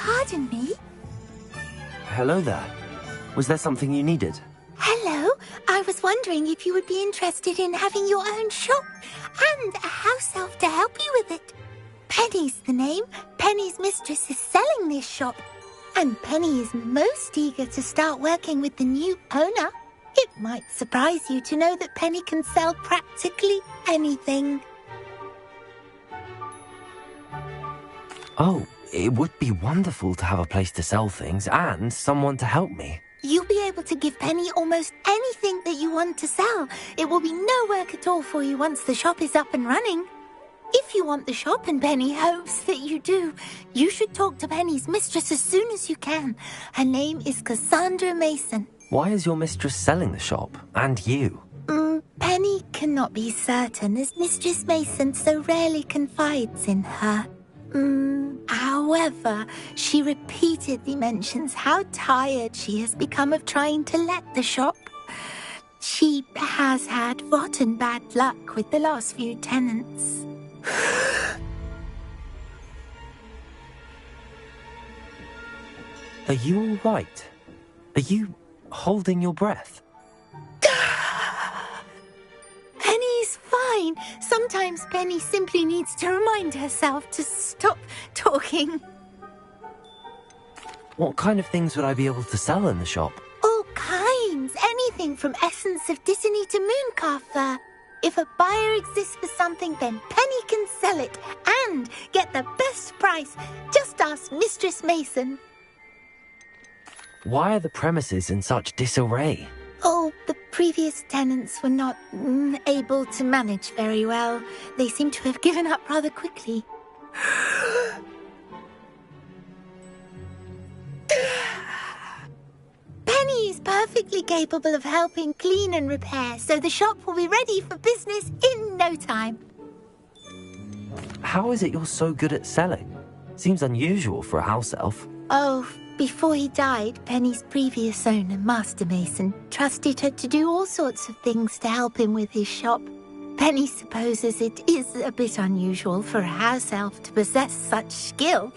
pardon me? Hello there. Was there something you needed? Hello, I was wondering if you would be interested in having your own shop and a house elf to help you with it. Penny's the name. Penny's mistress is selling this shop, and Penny is most eager to start working with the new owner. It might surprise you to know that Penny can sell practically anything. Oh, it would be wonderful to have a place to sell things and someone to help me. You'll be able to give Penny almost anything that you want to sell. It will be no work at all for you once the shop is up and running. If you want the shop, and Penny hopes that you do, you should talk to Penny's mistress as soon as you can. Her name is Cassandra Mason. Why is your mistress selling the shop? And you? Penny cannot be certain, as Mistress Mason so rarely confides in her. However, she repeatedly mentions how tired she has become of trying to let the shop. She has had rotten bad luck with the last few tenants. Are you all right? Are you holding your breath? Penny's fine. Sometimes Penny simply needs to remind herself to stop talking. What kind of things would I be able to sell in the shop? All kinds. Anything from essence of Disney to mooncalf fur. If a buyer exists for something, then Penny can sell it and get the best price. Just ask Mistress Mason. Why are the premises in such disarray? Oh, the previous tenants were not able to manage very well. They seem to have given up rather quickly. Penny is perfectly capable of helping clean and repair, so the shop will be ready for business in no time. How is it you're so good at selling? Seems unusual for a house elf. Oh, before he died, Penny's previous owner, Master Mason, trusted her to do all sorts of things to help him with his shop. Penny supposes it is a bit unusual for a house elf to possess such skill,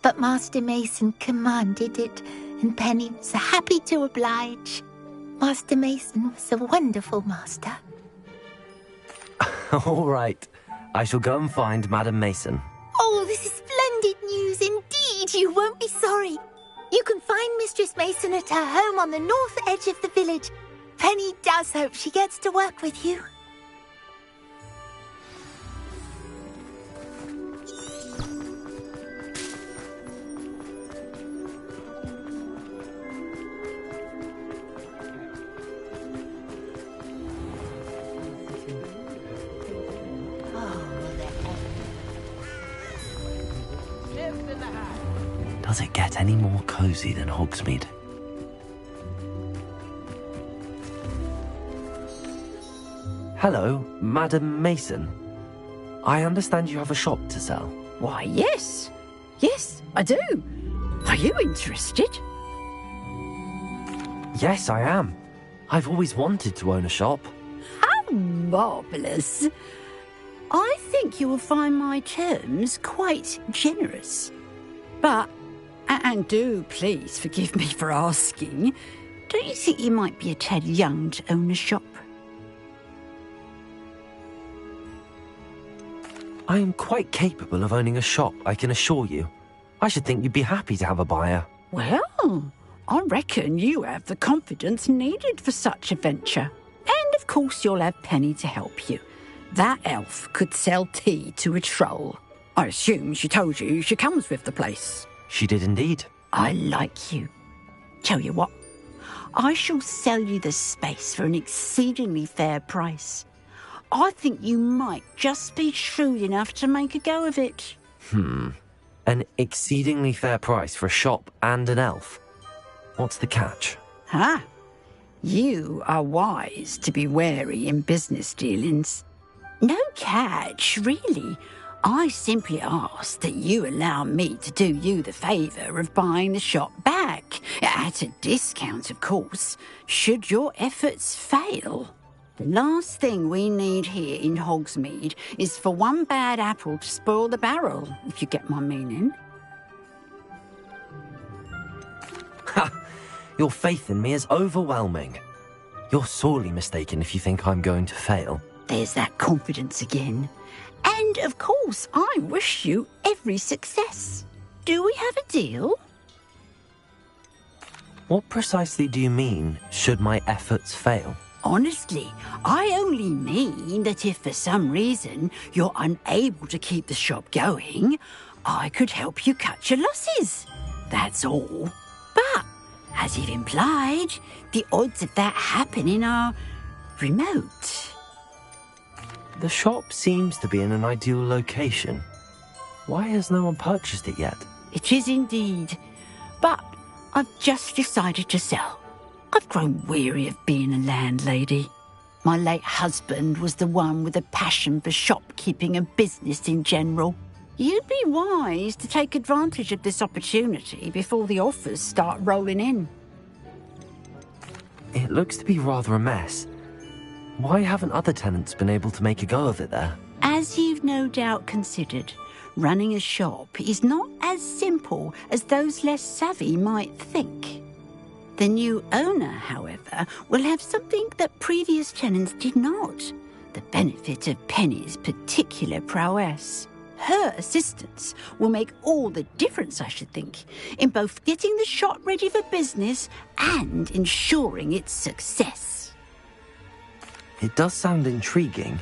but Master Mason commanded it, and Penny was happy to oblige. Master Mason was a wonderful master. All right. I shall go and find Madam Mason. Oh, this is splendid news indeed. You won't be sorry. You can find Mistress Mason at her home on the north edge of the village. Penny does hope she gets to work with you. Does it get any more cozy than Hogsmeade? Hello, Madam Mason. I understand you have a shop to sell. Why, yes. Yes, I do. Are you interested? Yes, I am. I've always wanted to own a shop. How marvellous. I think you will find my terms quite generous. But, and do please forgive me for asking, don't you think you might be a tad young to own a shop? I am quite capable of owning a shop, I can assure you. I should think you'd be happy to have a buyer. Well, I reckon you have the confidence needed for such a venture. And of course you'll have Penny to help you. That elf could sell tea to a troll. I assume she told you she comes with the place. She did indeed. I like you. Tell you what, I shall sell you the space for an exceedingly fair price. I think you might just be shrewd enough to make a go of it. An exceedingly fair price for a shop and an elf. What's the catch? Ah, you are wise to be wary in business dealings. No catch, really. I simply ask that you allow me to do you the favour of buying the shop back, at a discount, of course, should your efforts fail. The last thing we need here in Hogsmeade is for one bad apple to spoil the barrel, if you get my meaning. Ha! Your faith in me is overwhelming. You're sorely mistaken if you think I'm going to fail. There's that confidence again. And, of course, I wish you every success. Do we have a deal? What precisely do you mean, should my efforts fail? Honestly, I only mean that if for some reason you're unable to keep the shop going, I could help you cut your losses. That's all. But, as you've implied, the odds of that happening are remote. The shop seems to be in an ideal location. Why has no one purchased it yet? It is indeed. But I've just decided to sell. I've grown weary of being a landlady. My late husband was the one with a passion for shopkeeping and business in general. You'd be wise to take advantage of this opportunity before the offers start rolling in. It looks to be rather a mess. Why haven't other tenants been able to make a go of it there? As you've no doubt considered, running a shop is not as simple as those less savvy might think. The new owner, however, will have something that previous tenants did not, the benefit of Penny's particular prowess. Her assistance will make all the difference, I should think, in both getting the shop ready for business and ensuring its success. It does sound intriguing,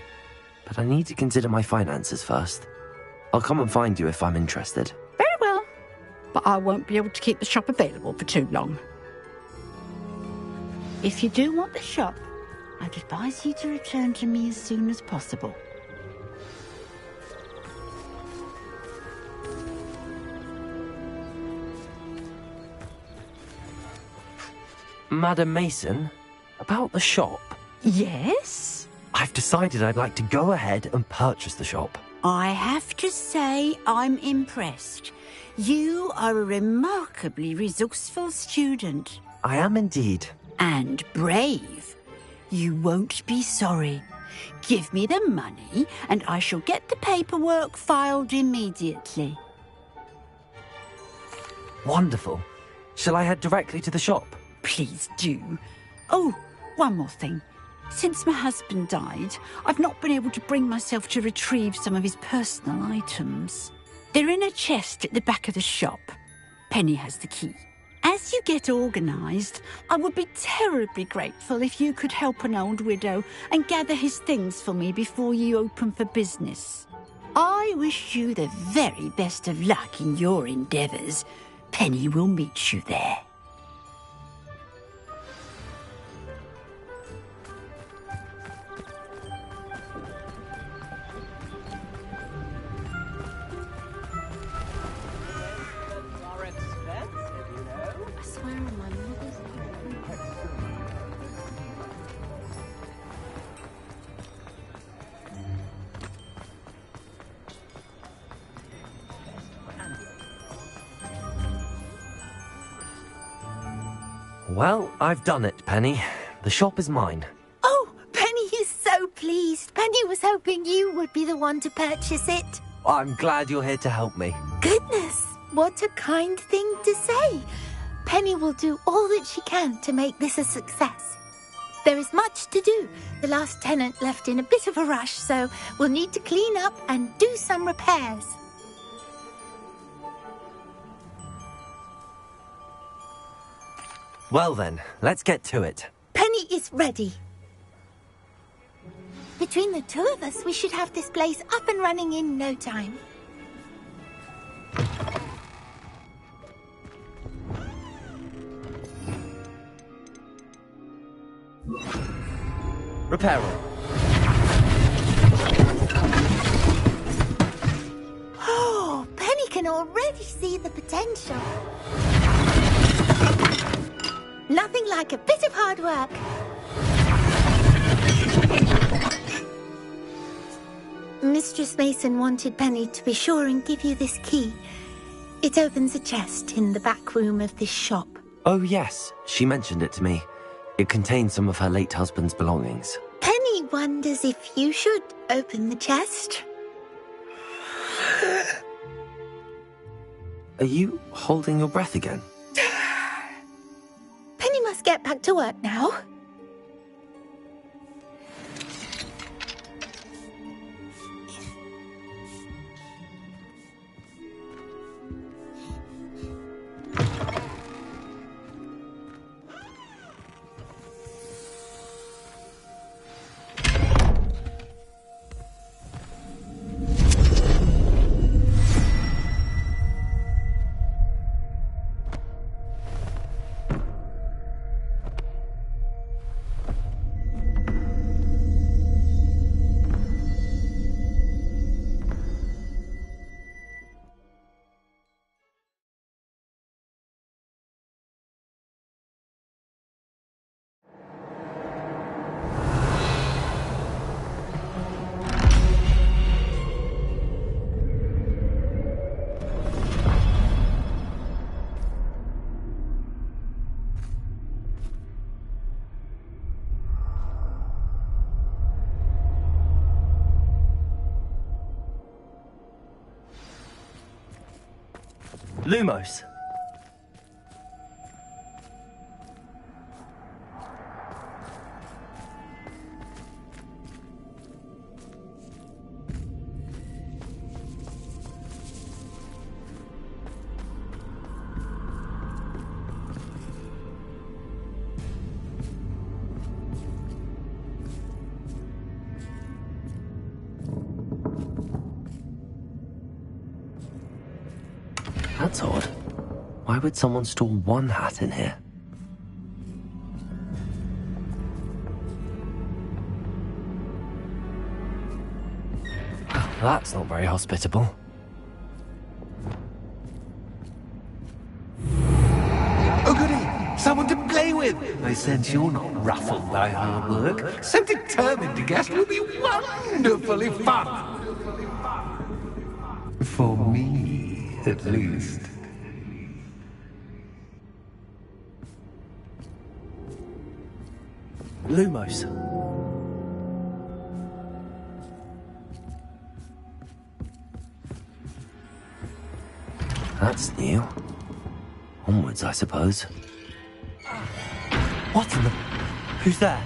but I need to consider my finances first. I'll come and find you if I'm interested. Very well, but I won't be able to keep the shop available for too long. If you do want the shop, I'd advise you to return to me as soon as possible. Madam Mason, about the shop. Yes? I've decided I'd like to go ahead and purchase the shop. I have to say I'm impressed. You are a remarkably resourceful student. I am indeed. And brave. You won't be sorry. Give me the money and I shall get the paperwork filed immediately. Wonderful. Shall I head directly to the shop? Please do. Oh, one more thing. Since my husband died, I've not been able to bring myself to retrieve some of his personal items. They're in a chest at the back of the shop. Penny has the key. As you get organised, I would be terribly grateful if you could help an old widow and gather his things for me before you open for business. I wish you the very best of luck in your endeavours. Penny will meet you there. Well, I've done it, Penny. The shop is mine. Oh, Penny is so pleased. Penny was hoping you would be the one to purchase it. I'm glad you're here to help me. Goodness, what a kind thing to say. Penny will do all that she can to make this a success. There is much to do. The last tenant left in a bit of a rush, so we'll need to clean up and do some repairs. Well then, let's get to it. Penny is ready. Between the two of us, we should have this place up and running in no time. Repairer. Oh, Penny can already see the potential. Nothing like a bit of hard work. Mistress Mason wanted Penny to be sure and give you this key. It opens a chest in the back room of this shop. Oh yes, she mentioned it to me. It contains some of her late husband's belongings. Penny wonders if you should open the chest. Are you holding your breath again? get back to work now. Lumos. That's odd. Why would someone store one hat in here? That's not very hospitable. Oh, goody! Someone to play with! I sense you're not ruffled by hard work. So determined to guess will be wonderfully fun! For me, at least. Lumos. That's new. Onwards, I suppose. What in the... Who's there?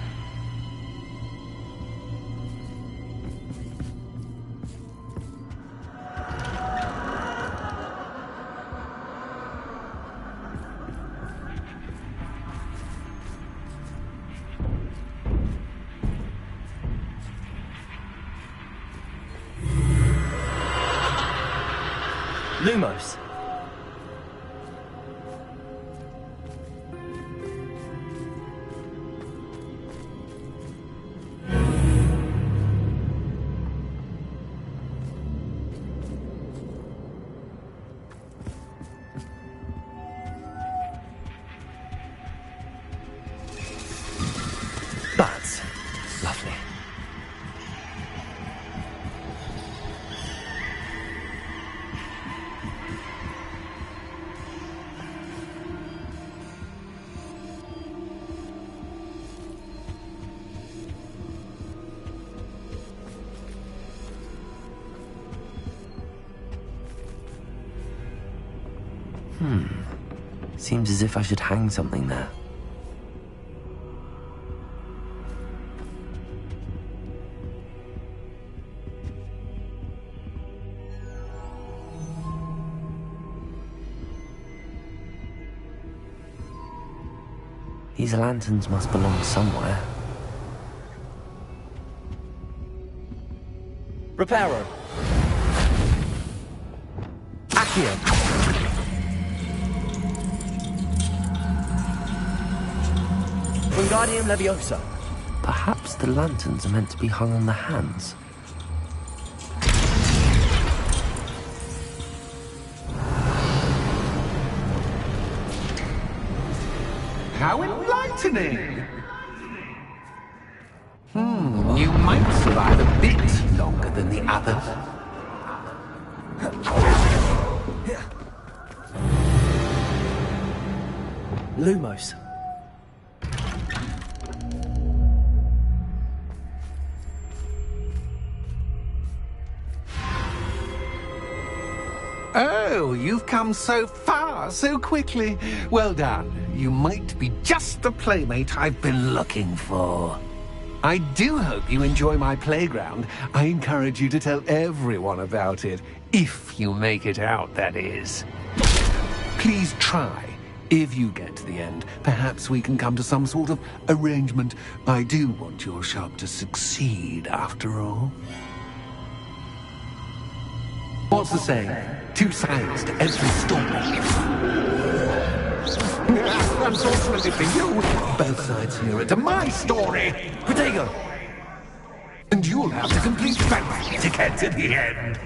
Lumos. Bats. Lovely. Seems as if I should hang something there. These lanterns must belong somewhere. Reparo. Accio. Wingardium Leviosa. Perhaps the lanterns are meant to be hung on the hands. How enlightening! You might survive a bit longer than the others. Lumos. Oh, you've come so far. Ah, so quickly. Well done. You might be just the playmate I've been looking for. I do hope you enjoy my playground. I encourage you to tell everyone about it. If you make it out, that is. Please try. If you get to the end, perhaps we can come to some sort of arrangement. I do want your shop to succeed, after all. What's the saying? Two sides to every story. Unfortunately for you, both sides hear it to my story. Protego! And you'll have to complete both to get to the end.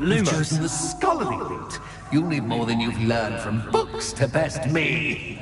You've chosen the scholarly route. You'll need more than you've learned from books to best me.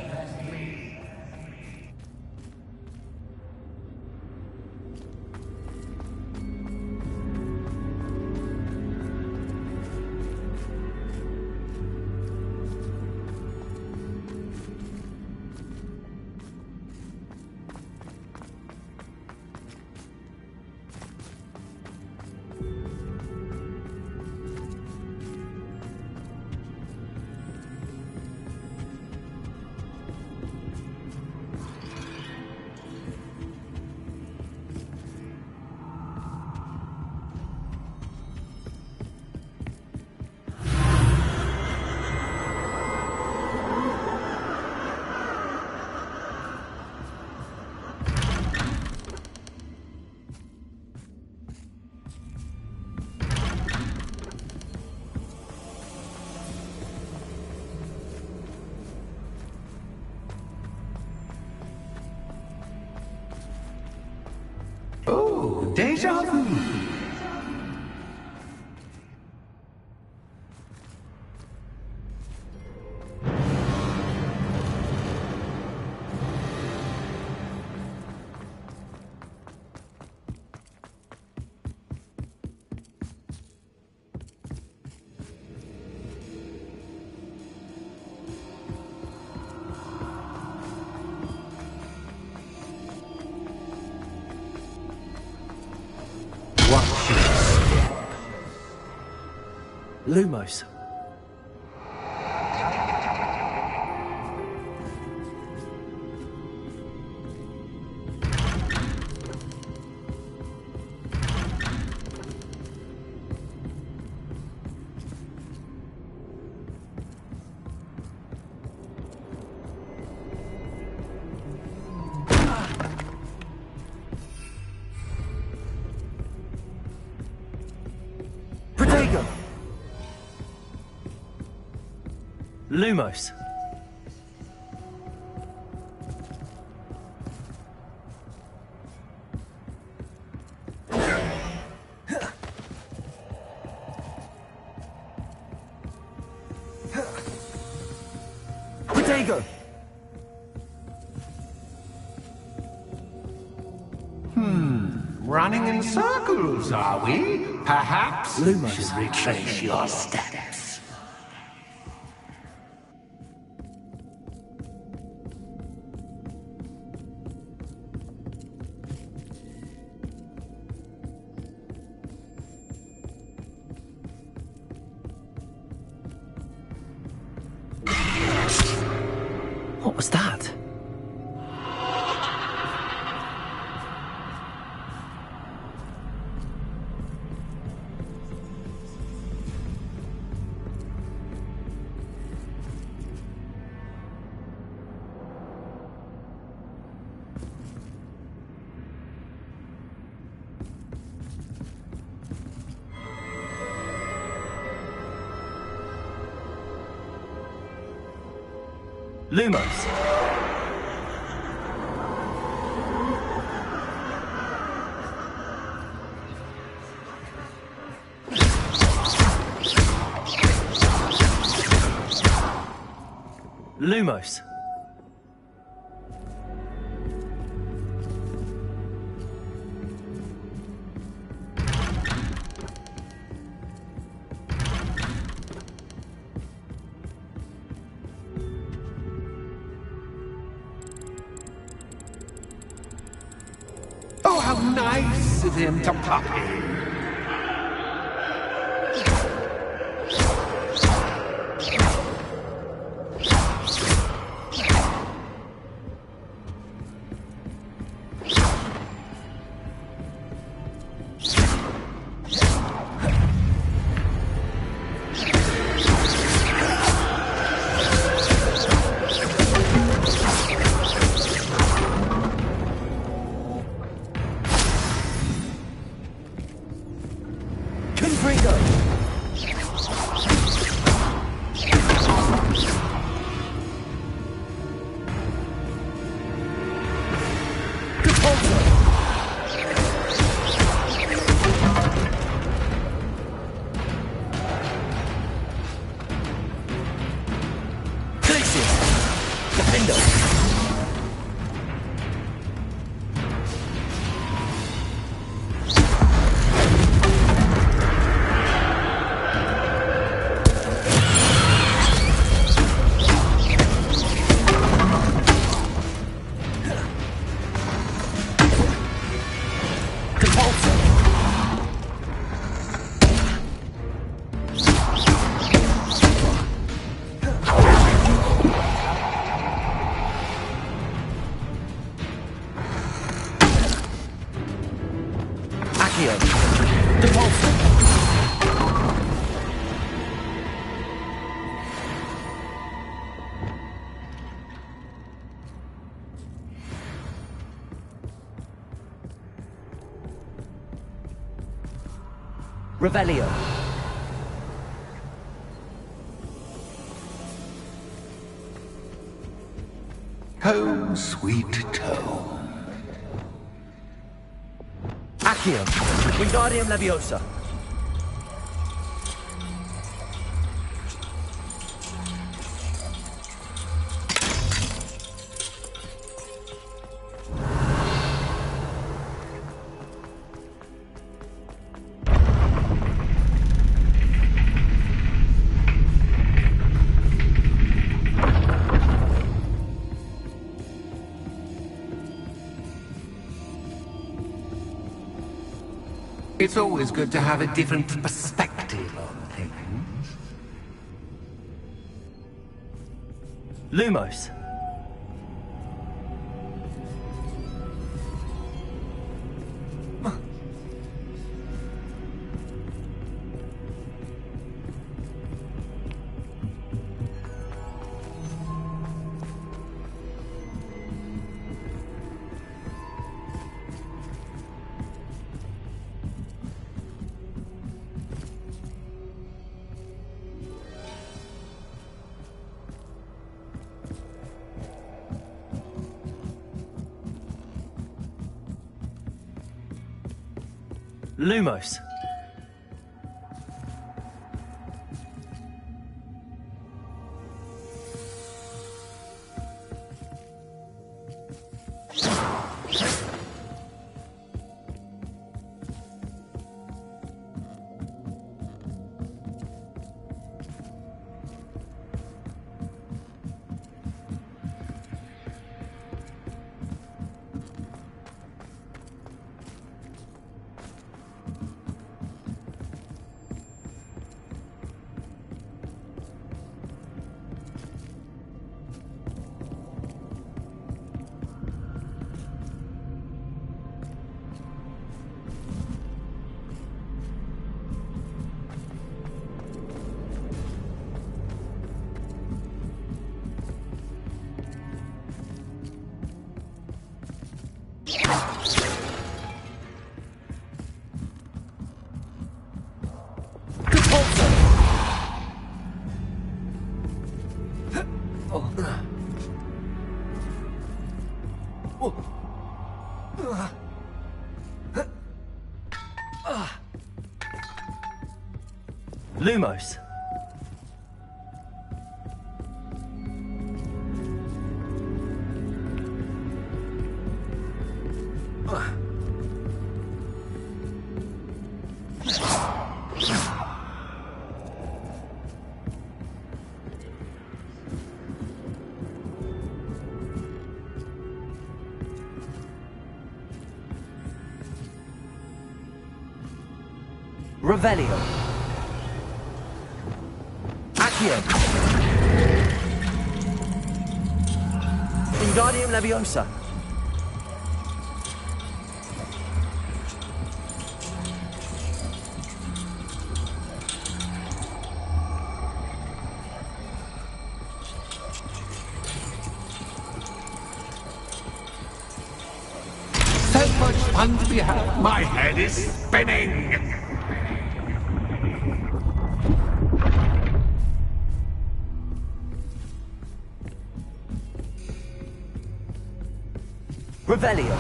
Oh, déjà vu. Lumos. Protego! Lumos. Protego! Running in circles, are we? Perhaps Lumos. we should retrace your steps. What was that? Lumos. Lumos. nice of him to pop in. Revelio. Home, sweet home. Accio. Wingardium Leviosa. It's always good to have a different perspective on things. Lumos. Lumos. Lumos. Revelio. Accio. Wingardium Leviosa. So much fun to be had. My head is spinning. Revelio.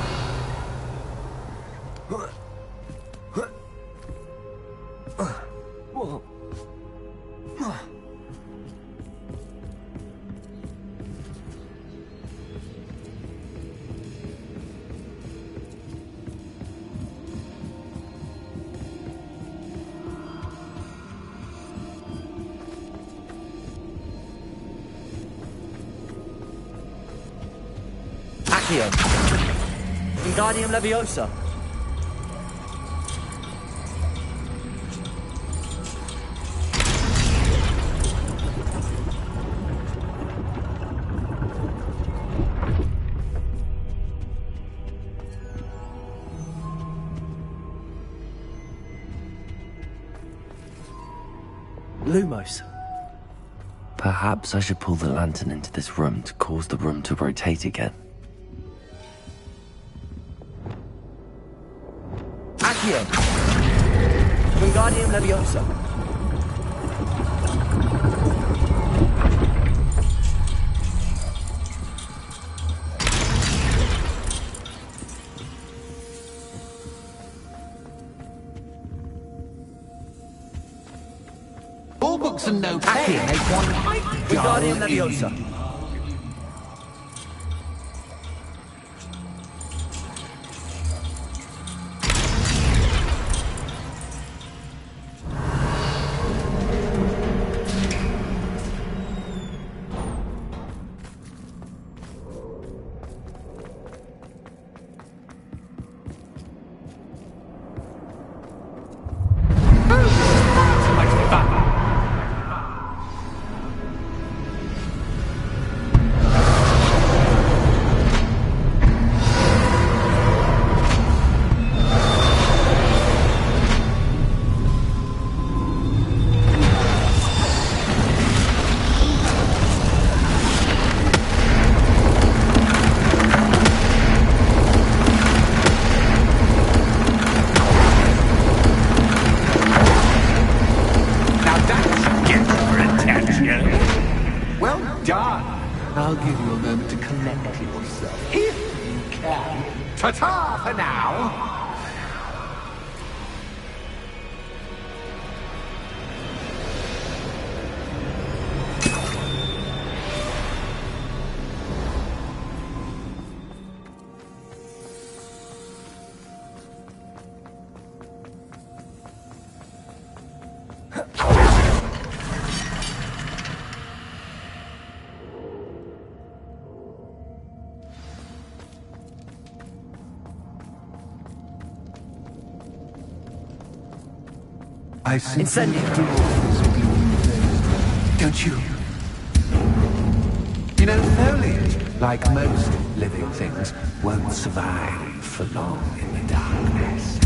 Accio. Wingardium Leviosa. Lumos. Perhaps I should pull the lantern into this room to cause the room to rotate again. Accio. Wingardium Leviosa. All books and no pay make one quite Wingardium dull Leviosa. evening. So much fun. Now that's get your attention. Well done. I'll give you a moment to collect yourself, if you can. Ta-ta for now. I simply Incendio. adore this blue thing. Don't you? You know, foliage, like most living things, won't survive for long in the darkness.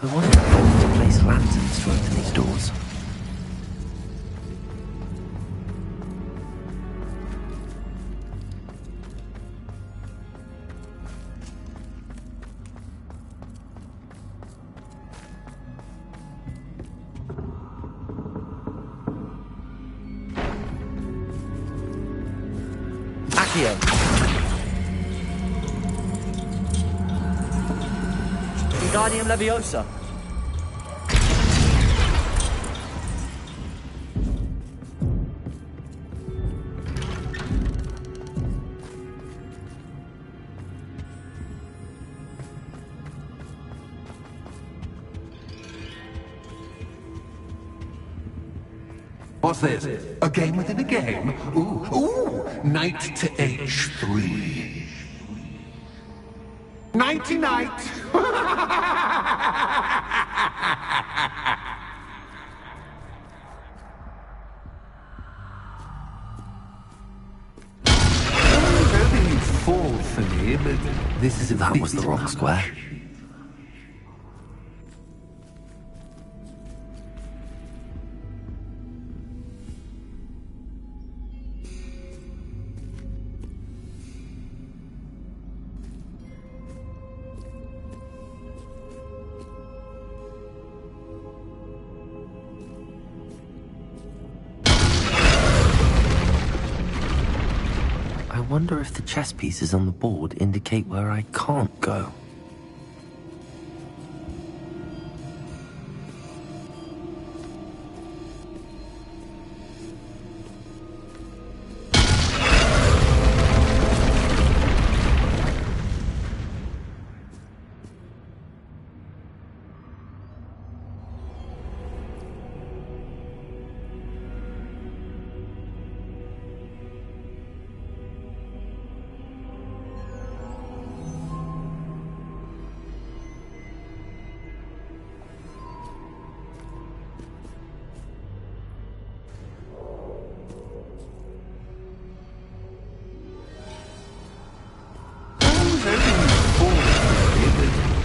I wonder if I need to place lanterns to open these doors. Accio. Wingardium Leviosa. What's this? A game within a game? Ooh, knight to h3. Nighty-night! Hoping you'd fall for me, but this is a That was the wrong square. I wonder if the chess pieces on the board indicate where I can't go.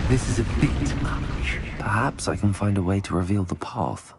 This is a bit much. Perhaps I can find a way to reveal the path.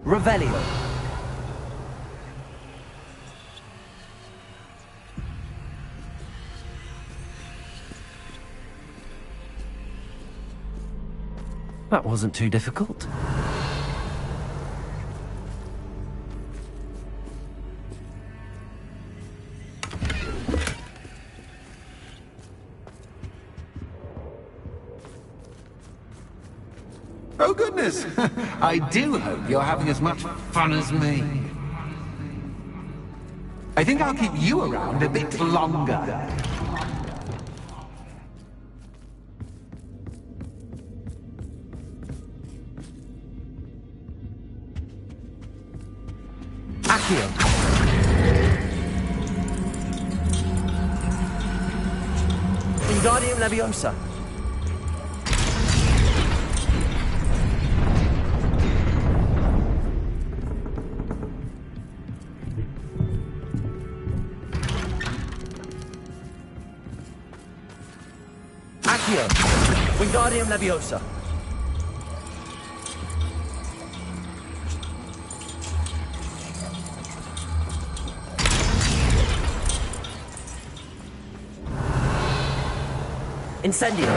Revelio. That wasn't too difficult. Oh, goodness! I do hope you're having as much fun as me. I think I'll keep you around a bit longer. Accio. Wingardium Leviosa. Accio. Wingardium Leviosa. Incendio.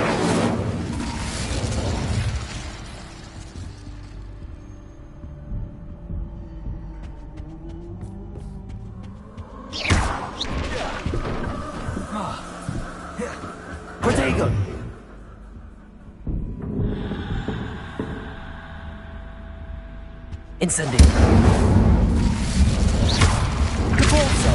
Protego. Incendio. Caporzo.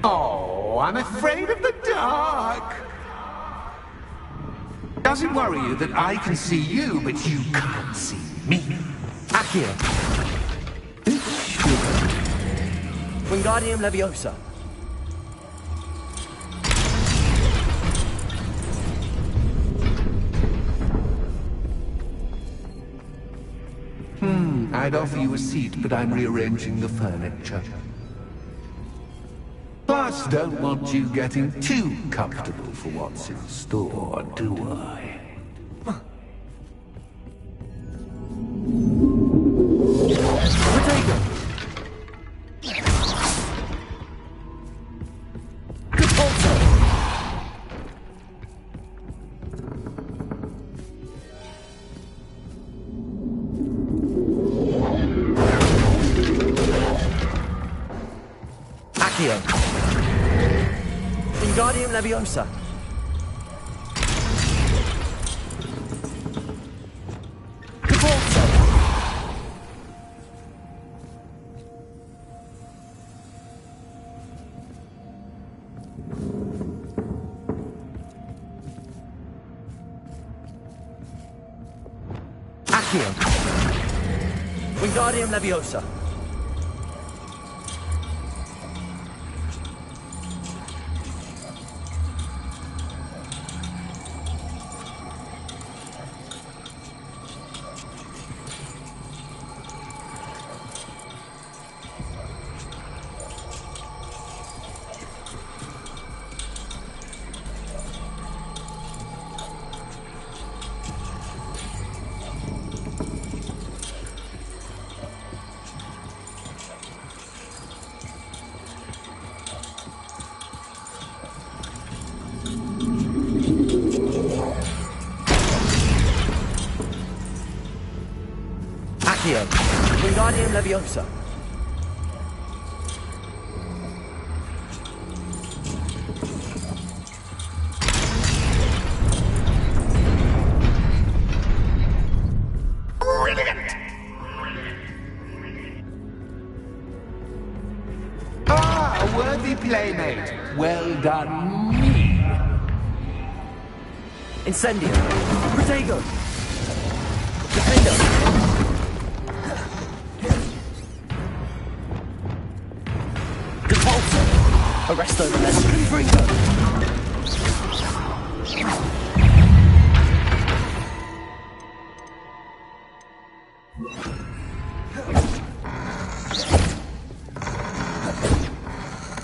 Oh, I'm afraid of the dark. Does it worry you that I can see you, but you can't see me? Accio. Wingardium Leviosa. I'd offer you a seat, but I'm rearranging the furniture. Plus, don't want you getting too comfortable for what's in store, do I? Protego. Accio. Wingardium Leviosa. Cabalzo. Accio. Wingardium Leviosa. Accio. Wingardium Leviosa. Brilliant! Ah, a worthy playmate. Well done, me. Incendio. Protego. Defender. Arresto Momentum. Confringo.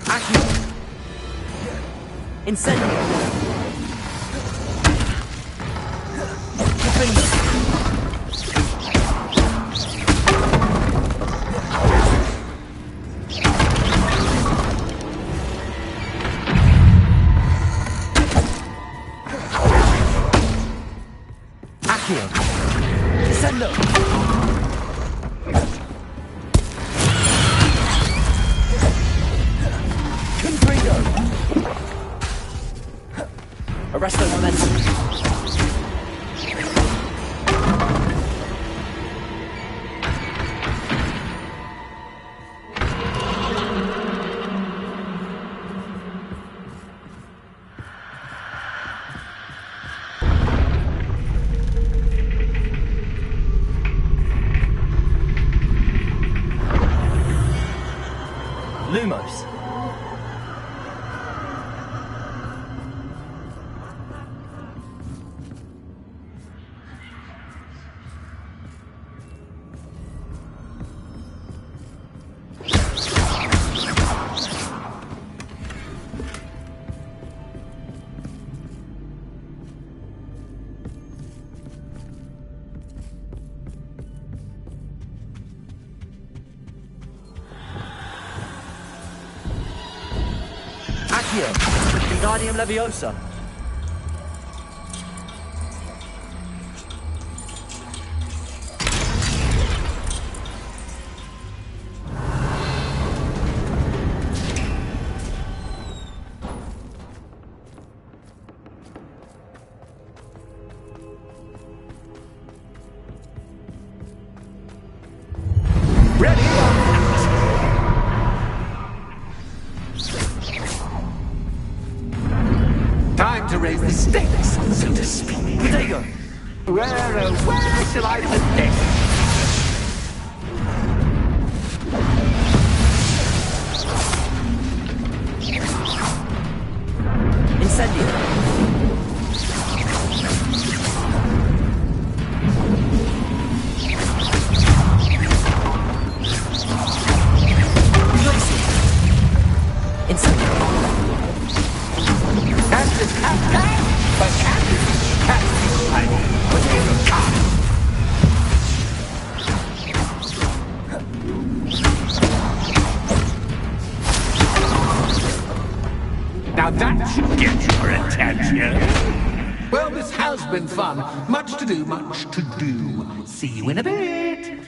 Accio. Incendio. Defender. Descendo! Confringo! Arresto Momentum! Lumos. Accio. Wingardium Leviosa. Ready? Time to raise the stakes, so to speak. Protego. Where shall I put this? Incendio. Now that should get your attention. Well, this has been fun. Much to do, much to do. See you in a bit.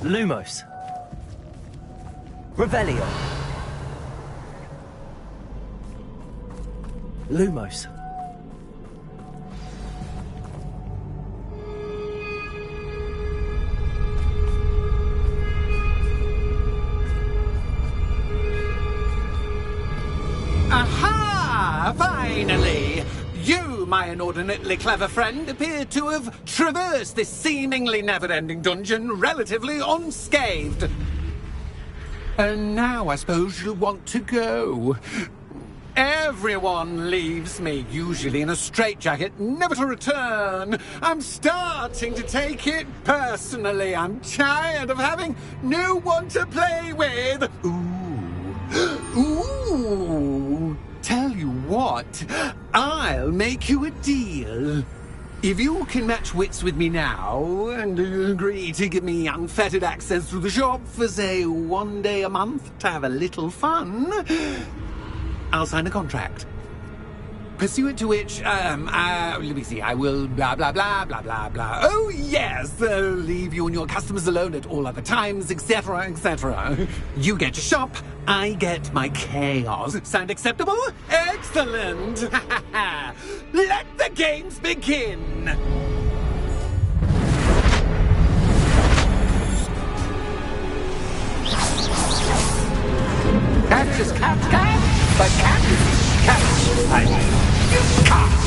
Lumos. Revelio. Lumos. Aha! Finally! You, my inordinately clever friend, appear to have traversed this seemingly never-ending dungeon relatively unscathed. And now I suppose you'll want to go. Everyone leaves me, usually in a straitjacket, never to return. I'm starting to take it personally. I'm tired of having no one to play with. Ooh. Tell you what, I'll make you a deal. If you can match wits with me now, and agree to give me unfettered access to the shop for, say, 1 day a month to have a little fun, I'll sign a contract. Pursuant to which, let me see, I will blah, blah, blah, blah, blah, blah. Oh, yes, leave you and your customers alone at all other times, etc., etc. You get your shop, I get my chaos. Sound acceptable? Excellent! Let the games begin! Catch is catch, but catch is catch. I mean, you catch.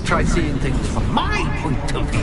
Try seeing things from my point of view.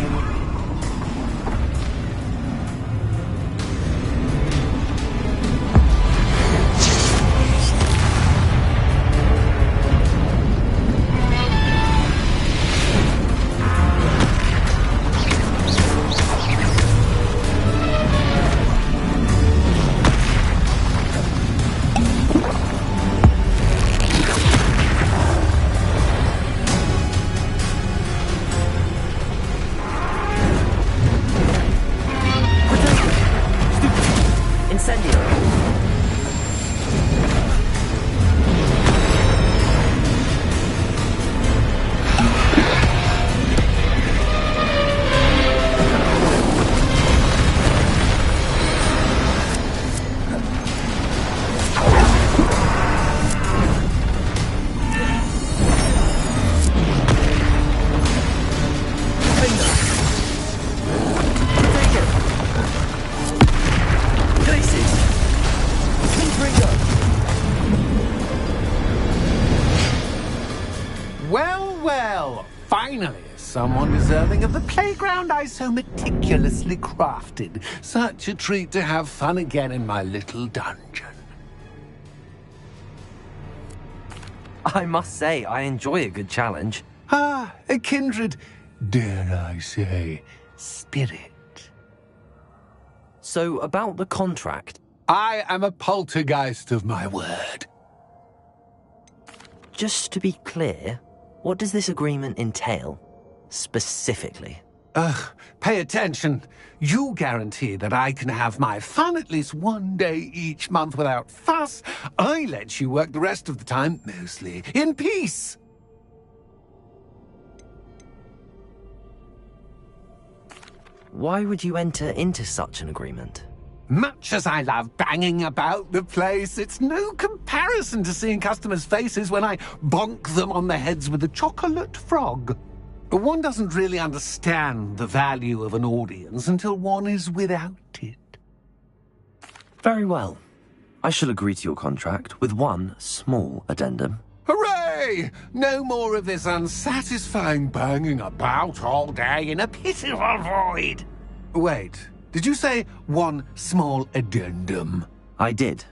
well! Finally, someone deserving of the playground I so meticulously crafted. Such a treat to have fun again in my little dungeon. I must say, I enjoy a good challenge. Ah, a kindred, dare I say, spirit. So, about the contract. I am a poltergeist of my word. Just to be clear, what does this agreement entail, specifically? Pay attention. You guarantee that I can have my fun at least one day each month without fuss. I let you work the rest of the time, mostly in peace. Why would you enter into such an agreement? Much as I love banging about the place, it's no comparison to seeing customers' faces when I bonk them on the heads with a chocolate frog. One doesn't really understand the value of an audience until one is without it. Very well. I shall agree to your contract with one small addendum. Hooray! No more of this unsatisfying banging about all day in a pitiful void. Wait, did you say one small addendum? I did.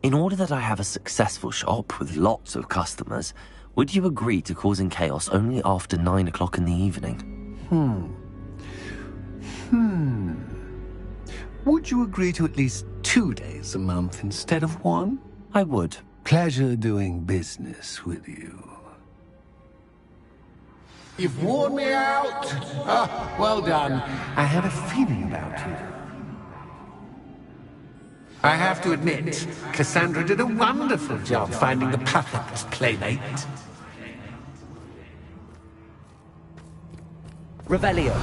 In order that I have a successful shop with lots of customers, would you agree to causing chaos only after 9 o'clock in the evening? Would you agree to at least 2 days a month instead of one? I would. Pleasure doing business with you. You've worn me out. Ah, well done. I had a feeling about you. I have to admit, Cassandra did a wonderful job finding the perfect playmate. Revelio.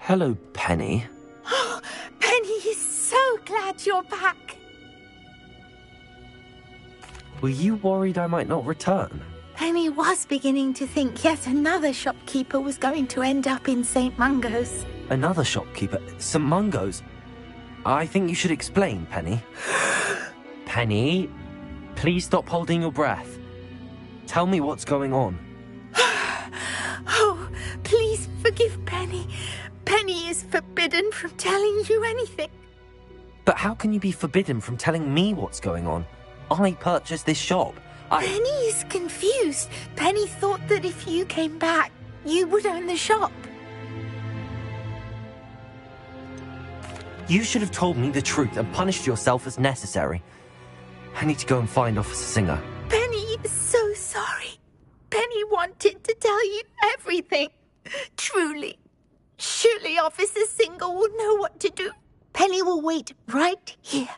Hello, Penny. Penny is so glad you're back. Were you worried I might not return? Penny was beginning to think yet another shopkeeper was going to end up in St. Mungo's. Another shopkeeper? St. Mungo's? I think you should explain, Penny. Penny, please stop holding your breath. Tell me what's going on. Oh, please forgive Penny. Penny is forbidden from telling you anything. But how can you be forbidden from telling me what's going on? I purchased this shop. Penny is confused. Penny thought that if you came back, you would own the shop. You should have told me the truth and punished yourself as necessary. I need to go and find Officer Singer. Penny is so sorry. Penny wanted to tell you everything. Truly. Surely Officer Singer will know what to do. Penny will wait right here.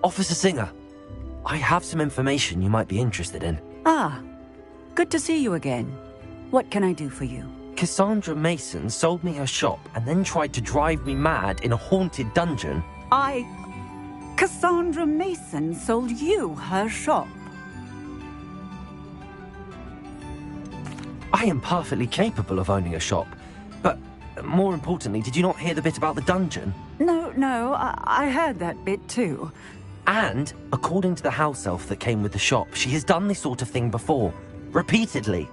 Officer Singer, I have some information you might be interested in. Ah, good to see you again. What can I do for you? Cassandra Mason sold me her shop and then tried to drive me mad in a haunted dungeon. Cassandra Mason sold you her shop? I am perfectly capable of owning a shop, but more importantly, did you not hear the bit about the dungeon? No, I heard that bit too. And, according to the house elf that came with the shop, she has done this sort of thing before. Repeatedly.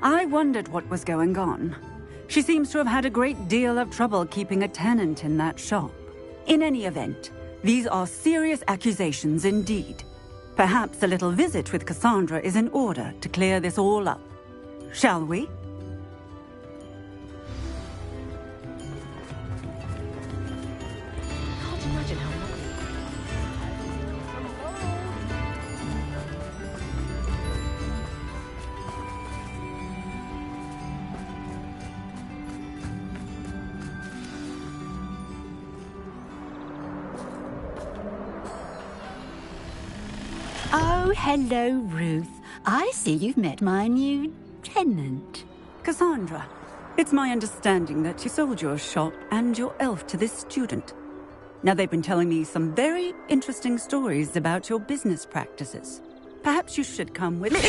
I wondered what was going on. She seems to have had a great deal of trouble keeping a tenant in that shop. In any event, these are serious accusations indeed. Perhaps a little visit with Cassandra is in order to clear this all up. Shall we? Oh, hello, Ruth. I see you've met my new tenant. Cassandra, it's my understanding that you sold your shop and your elf to this student. Now, they've been telling me some very interesting stories about your business practices. Perhaps you should come with me.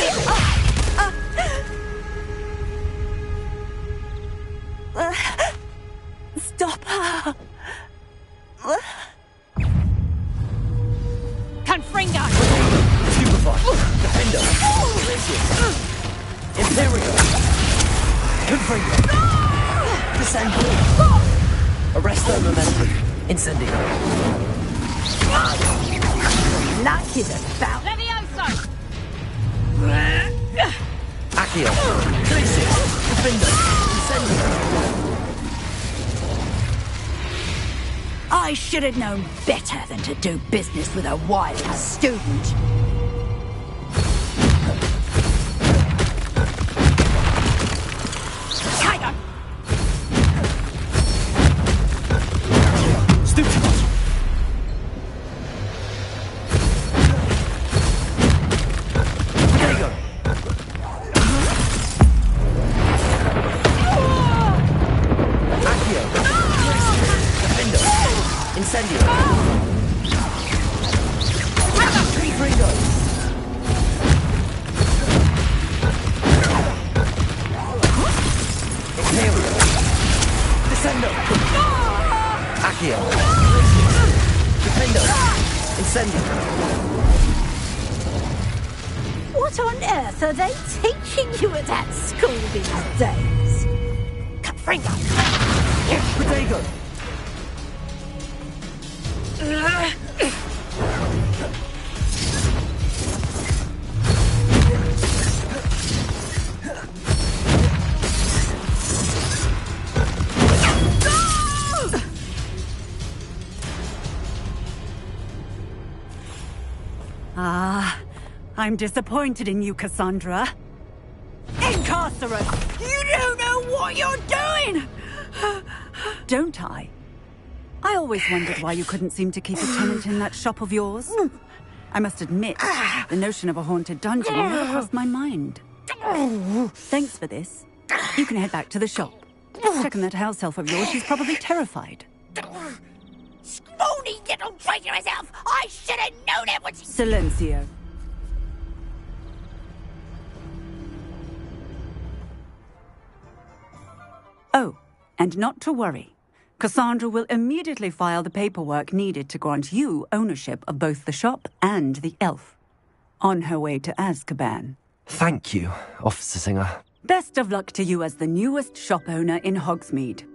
Stop her! Confringo! Stupefy! Defender! Glacius! Imperial! Confringo! Descendo! Arresto Momentum! Incendio! Like it about. Levioso! Accio! Glacius! Defender! Incendio! I should have known better than to do business with a wily student. Tiger! Stupefy! Fidelity! Accio! Defender! Incendio! Confringo! Imperial! Descendo! Accio! Defender! Incendio! What on earth are they teaching you at that school these days? Confringo! Protego! I'm disappointed in you, Cassandra. Incarcerate! You don't know what you're doing! Don't I? I always wondered why you couldn't seem to keep a tenant in that shop of yours. I must admit, the notion of a haunted dungeon never crossed my mind. Thanks for this. You can head back to the shop. Checking that house elf of yours, she's probably terrified. Scrawny little traitor herself! I should have known it was... Silencio. Oh, and not to worry. Cassandra will immediately file the paperwork needed to grant you ownership of both the shop and the elf. On her way to Azkaban. Thank you, Officer Singer. Best of luck to you as the newest shop owner in Hogsmeade.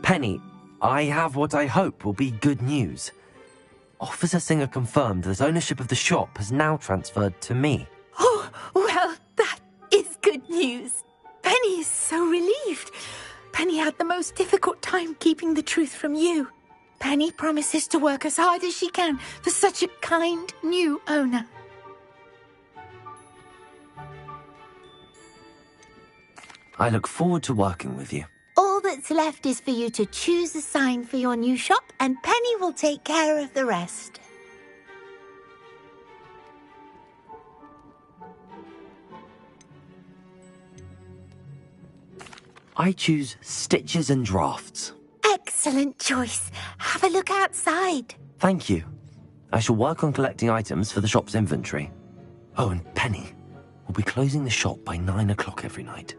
Penny, I have what I hope will be good news. Officer Singer confirmed that ownership of the shop has now transferred to me. Oh, well, that is good news. Penny is so relieved. Penny had the most difficult time keeping the truth from you. Penny promises to work as hard as she can for such a kind new owner. I look forward to working with you. All that's left is for you to choose a sign for your new shop, and Penny will take care of the rest. I choose Stitches and Drafts. Excellent choice. Have a look outside. Thank you. I shall work on collecting items for the shop's inventory. Oh, and Penny, we'll be closing the shop by 9 o'clock every night.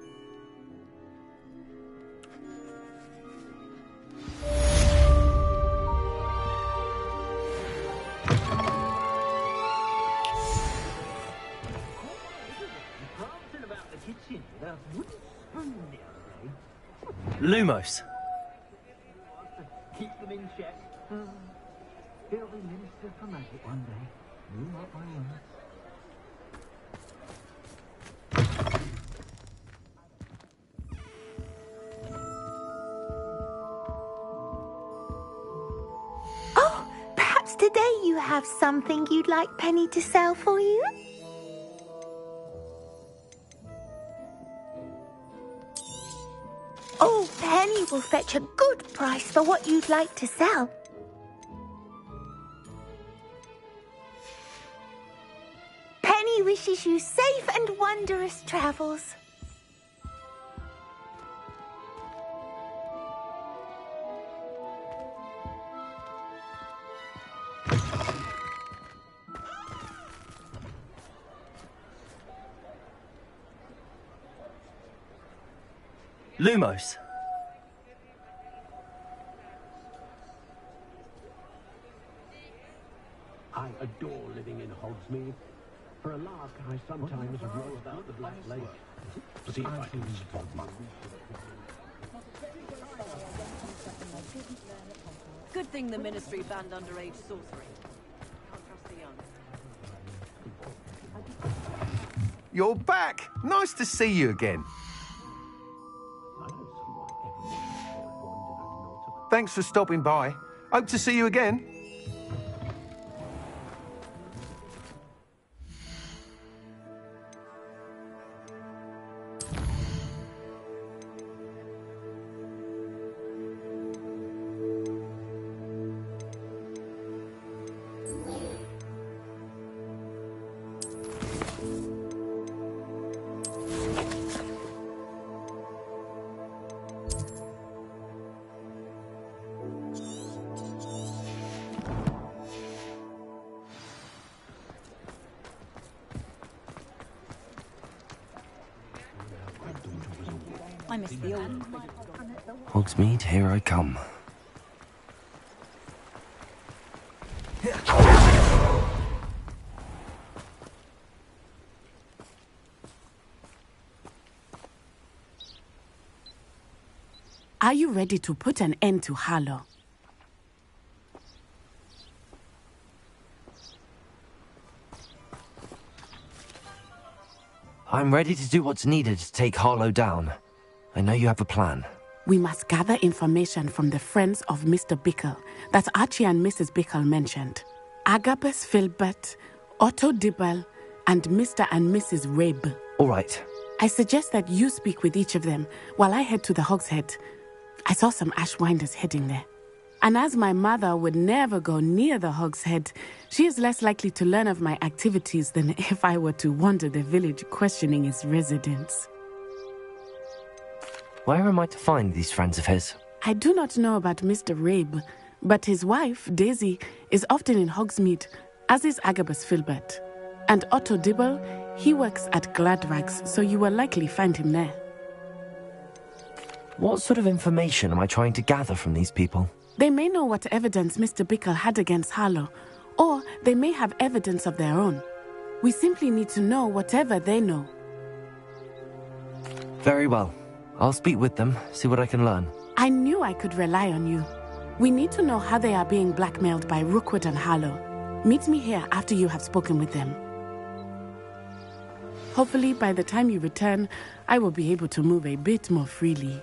Lumos. keep them in check. He'll be Minister for Magic one day. You mark my words. Oh, perhaps today you have something you'd like Penny to sell for you? Oh, Penny will fetch a good price for what you'd like to sell. Penny wishes you safe and wondrous travels. Lumos. I adore living in Hogsmeade. For a lark, I sometimes row about the Black Lake. See if I can spot one. Good thing the Ministry banned underage sorcery. Can't trust the young. You're back! Nice to see you again. Thanks for stopping by. Hope to see you again. I miss the old. Hogsmeade, here I come. Are you ready to put an end to Harlow? I'm ready to do what's needed to take Harlow down. I know you have a plan. We must gather information from the friends of Mr. Bickle that Archie and Mrs. Bickle mentioned. Agabus Filbert, Otto Dibble, and Mr. and Mrs. Rabe. All right. I suggest that you speak with each of them while I head to the Hogshead. I saw some Ashwinders heading there. And as my mother would never go near the Hogshead, she is less likely to learn of my activities than if I were to wander the village questioning its residents. Where am I to find these friends of his? I do not know about Mr. Rabe, but his wife, Daisy, is often in Hogsmeade, as is Agabus Filbert. And Otto Dibble, he works at Gladrags, so you will likely find him there. What sort of information am I trying to gather from these people? They may know what evidence Mr. Bickle had against Harlow, or they may have evidence of their own. We simply need to know whatever they know. Very well. I'll speak with them, see what I can learn. I knew I could rely on you. We need to know how they are being blackmailed by Rookwood and Harlow. Meet me here after you have spoken with them. Hopefully, by the time you return, I will be able to move a bit more freely.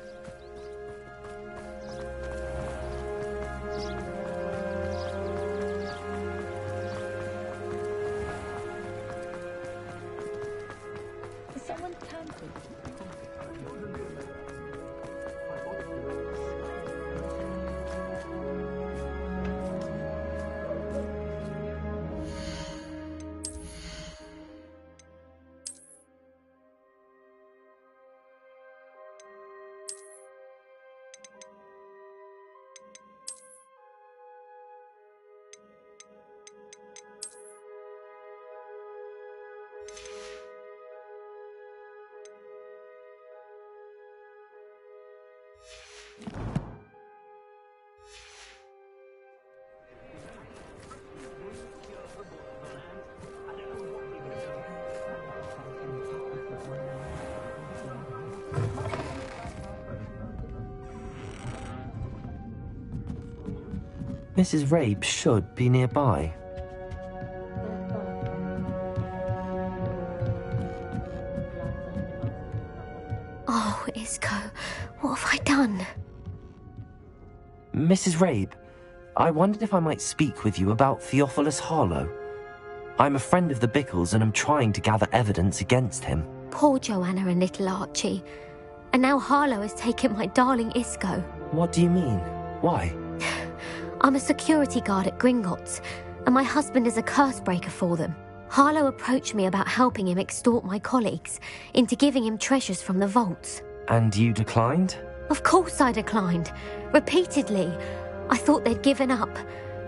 Mrs. Rabe should be nearby. Oh, Isco, what have I done? Mrs. Rabe, I wondered if I might speak with you about Theophilus Harlow. I'm a friend of the Bickles and I'm trying to gather evidence against him. Poor Joanna and little Archie. And now Harlow has taken my darling Isco. What do you mean? Why? I'm a security guard at Gringotts, and my husband is a curse breaker for them. Harlow approached me about helping him extort my colleagues into giving him treasures from the vaults. And you declined? Of course I declined. Repeatedly. I thought they'd given up,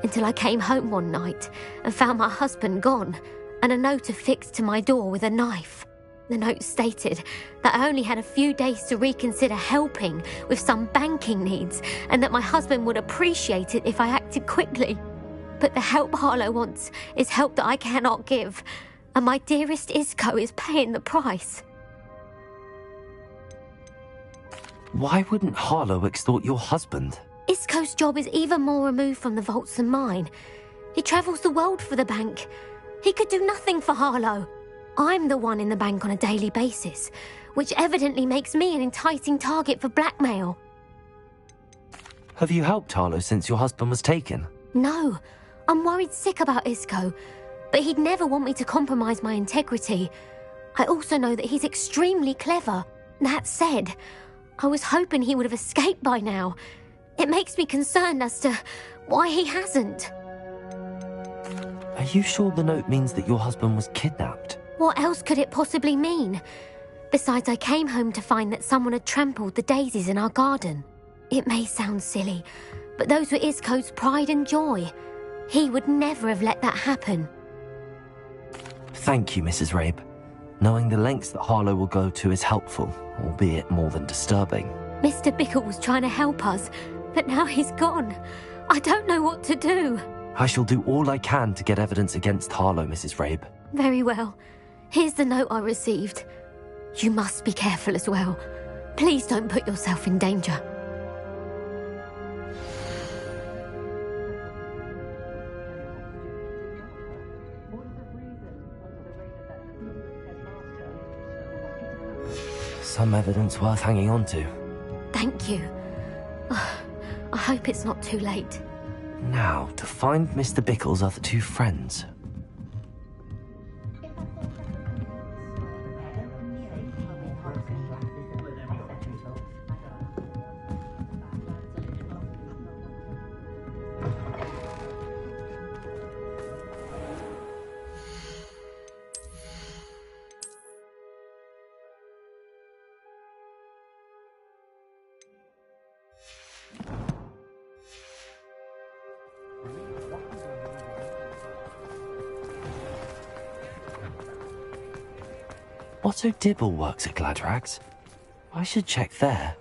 until I came home one night and found my husband gone, and a note affixed to my door with a knife. The note stated that I only had a few days to reconsider helping with some banking needs, and that my husband would appreciate it if I acted quickly. But the help Harlow wants is help that I cannot give, and my dearest Isco is paying the price. Why wouldn't Harlow extort your husband? Isco's job is even more removed from the vaults than mine. He travels the world for the bank. He could do nothing for Harlow. I'm the one in the bank on a daily basis, which evidently makes me an enticing target for blackmail. Have you helped Harlow since your husband was taken? No, I'm worried sick about Isco, but he'd never want me to compromise my integrity. I also know that he's extremely clever. That said, I was hoping he would have escaped by now. It makes me concerned as to why he hasn't. Are you sure the note means that your husband was kidnapped? What else could it possibly mean? Besides, I came home to find that someone had trampled the daisies in our garden. It may sound silly, but those were Isco's pride and joy. He would never have let that happen. Thank you, Mrs. Rabe. Knowing the lengths that Harlow will go to is helpful, albeit more than disturbing. Mr. Bickle was trying to help us, but now he's gone. I don't know what to do. I shall do all I can to get evidence against Harlow, Mrs. Rabe. Very well. Here's the note I received. You must be careful as well. Please don't put yourself in danger. Some evidence worth hanging on to. Thank you. I hope it's not too late. Now, to find Mr. Bickle's other two friends. Otto Dibble works at Gladrags. I should check there.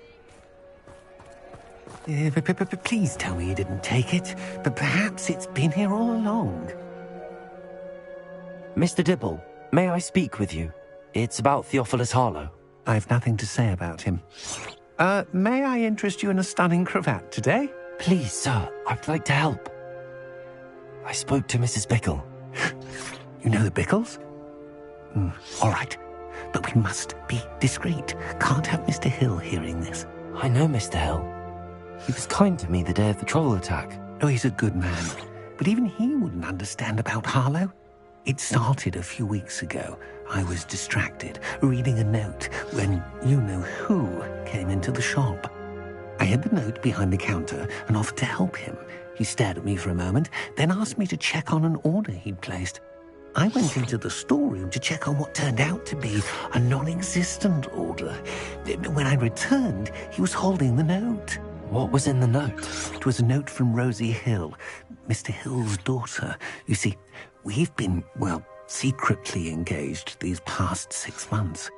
Please tell me you didn't take it, but perhaps it's been here all along. Mr. Dibble, may I speak with you? It's about Theophilus Harlow. I've nothing to say about him. May I interest you in a stunning cravat today? Please, sir, I'd like to help. I spoke to Mrs. Bickle. You know the Bickles? All right. But we must be discreet. Can't have Mr. Hill hearing this. I know Mr. Hill. He was kind to me the day of the troll attack. Oh, he's a good man. But even he wouldn't understand about Harlow. It started a few weeks ago. I was distracted, reading a note, when you-know-who came into the shop. I hid the note behind the counter and offered to help him. He stared at me for a moment, then asked me to check on an order he'd placed. I went into the storeroom to check on what turned out to be a non-existent order. When I returned, he was holding the note. What was in the note? It was a note from Rosie Hill, Mr. Hill's daughter. You see, we've been, secretly engaged these past 6 months.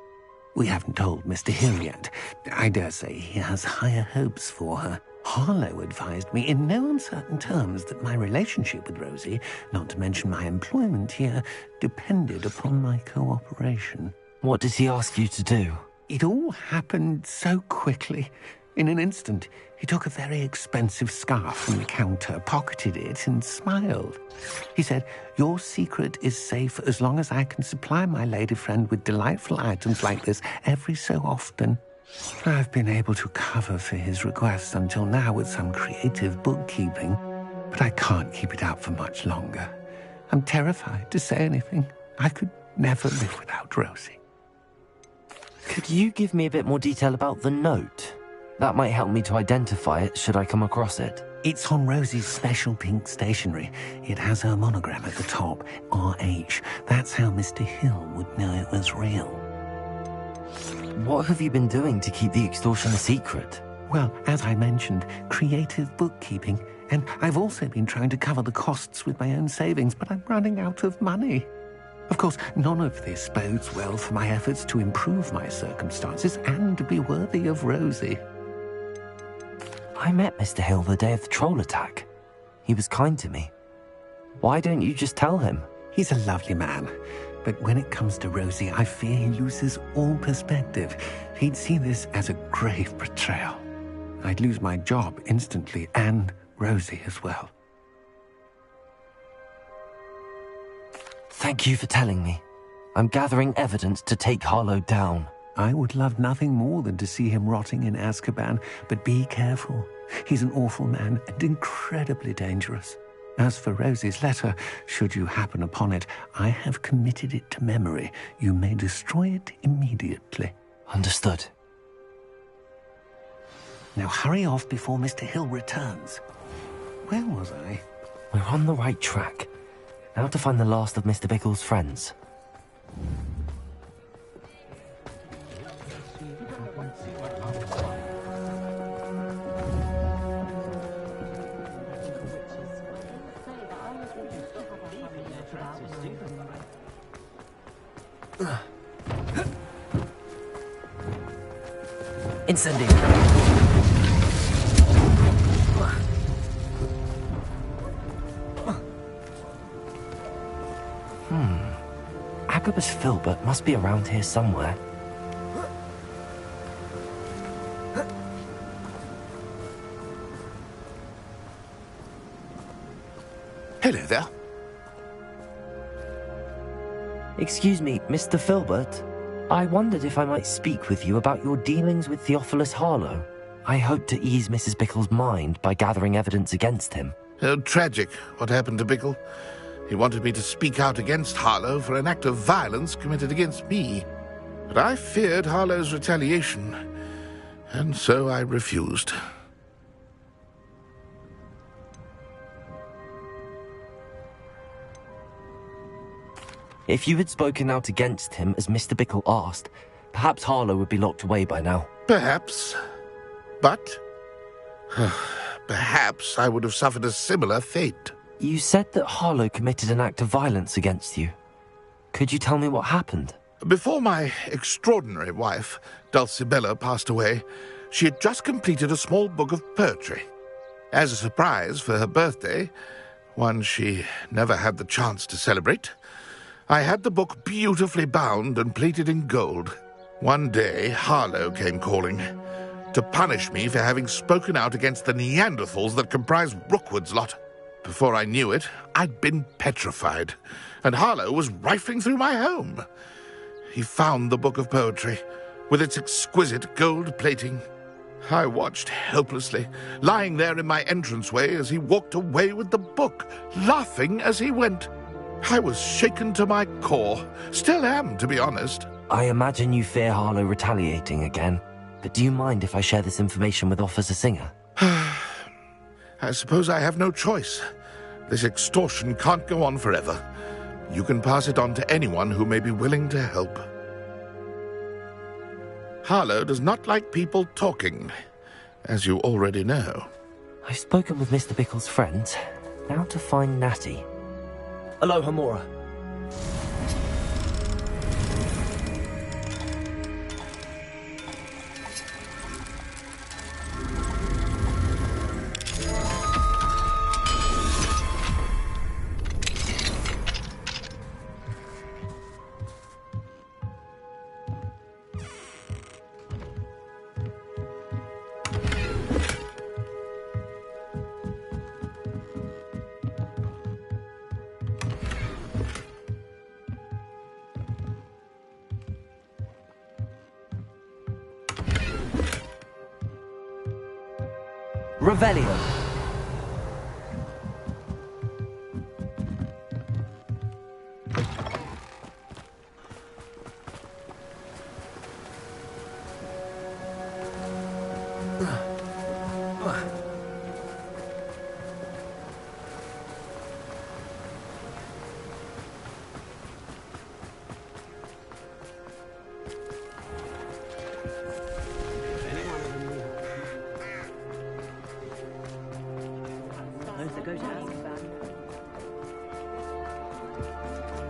We haven't told Mr. Hill yet. I dare say he has higher hopes for her. Harlow advised me in no uncertain terms that my relationship with Rosie, not to mention my employment here, depended upon my cooperation. What did he ask you to do? It all happened so quickly. In an instant, he took a very expensive scarf from the counter, pocketed it, and smiled. He said, "Your secret is safe as long as I can supply my lady friend with delightful items like this every so often." I've been able to cover for his requests until now with some creative bookkeeping, but I can't keep it up for much longer. I'm terrified to say anything. I could never live without Rosie. Could you give me a bit more detail about the note? That might help me to identify it should I come across it. It's on Rosie's special pink stationery. It has her monogram at the top, RH. That's how Mr. Hill would know it was real. What have you been doing to keep the extortion a secret? Well, as I mentioned, creative bookkeeping. And I've also been trying to cover the costs with my own savings, but I'm running out of money. Of course, none of this bodes well for my efforts to improve my circumstances and to be worthy of Rosie. I met Mr. Hill the day of the troll attack. He was kind to me. Why don't you just tell him? He's a lovely man, but when it comes to Rosie, I fear he loses all perspective. He'd see this as a grave betrayal. I'd lose my job instantly, and Rosie as well. Thank you for telling me. I'm gathering evidence to take Harlow down. I would love nothing more than to see him rotting in Azkaban, but be careful. He's an awful man and incredibly dangerous. As for Rosie's letter, should you happen upon it, I have committed it to memory. You may destroy it immediately. Understood. Now hurry off before Mr. Hill returns. Where was I? We're on the right track. Now to find the last of Mr. Bickle's friends. Incendio. Agabus Filbert must be around here somewhere. Hello there. Excuse me, Mr. Filbert. I wondered if I might speak with you about your dealings with Theophilus Harlow. I hope to ease Mrs. Bickle's mind by gathering evidence against him. Oh, tragic what happened to Bickle. He wanted me to speak out against Harlow for an act of violence committed against me. But I feared Harlow's retaliation, and so I refused. If you had spoken out against him as Mr. Bickle asked, perhaps Harlow would be locked away by now. Perhaps. But perhaps I would have suffered a similar fate. You said that Harlow committed an act of violence against you. Could you tell me what happened? Before my extraordinary wife, Dulcibella, passed away, she had just completed a small book of poetry. As a surprise for her birthday, one she never had the chance to celebrate, I had the book beautifully bound and plated in gold. One day, Harlow came calling to punish me for having spoken out against the Neanderthals that comprise Rookwood's lot. Before I knew it, I'd been petrified, and Harlow was rifling through my home. He found the book of poetry, with its exquisite gold plating. I watched helplessly, lying there in my entranceway as he walked away with the book, laughing as he went. I was shaken to my core. Still am, to be honest. I imagine you fear Harlow retaliating again, but do you mind if I share this information with Officer Singer? I suppose I have no choice. This extortion can't go on forever. You can pass it on to anyone who may be willing to help. Harlow does not like people talking, as you already know. I've spoken with Mr. Bickle's friends. Now to find Natty. Aloha, Mora. Revelio.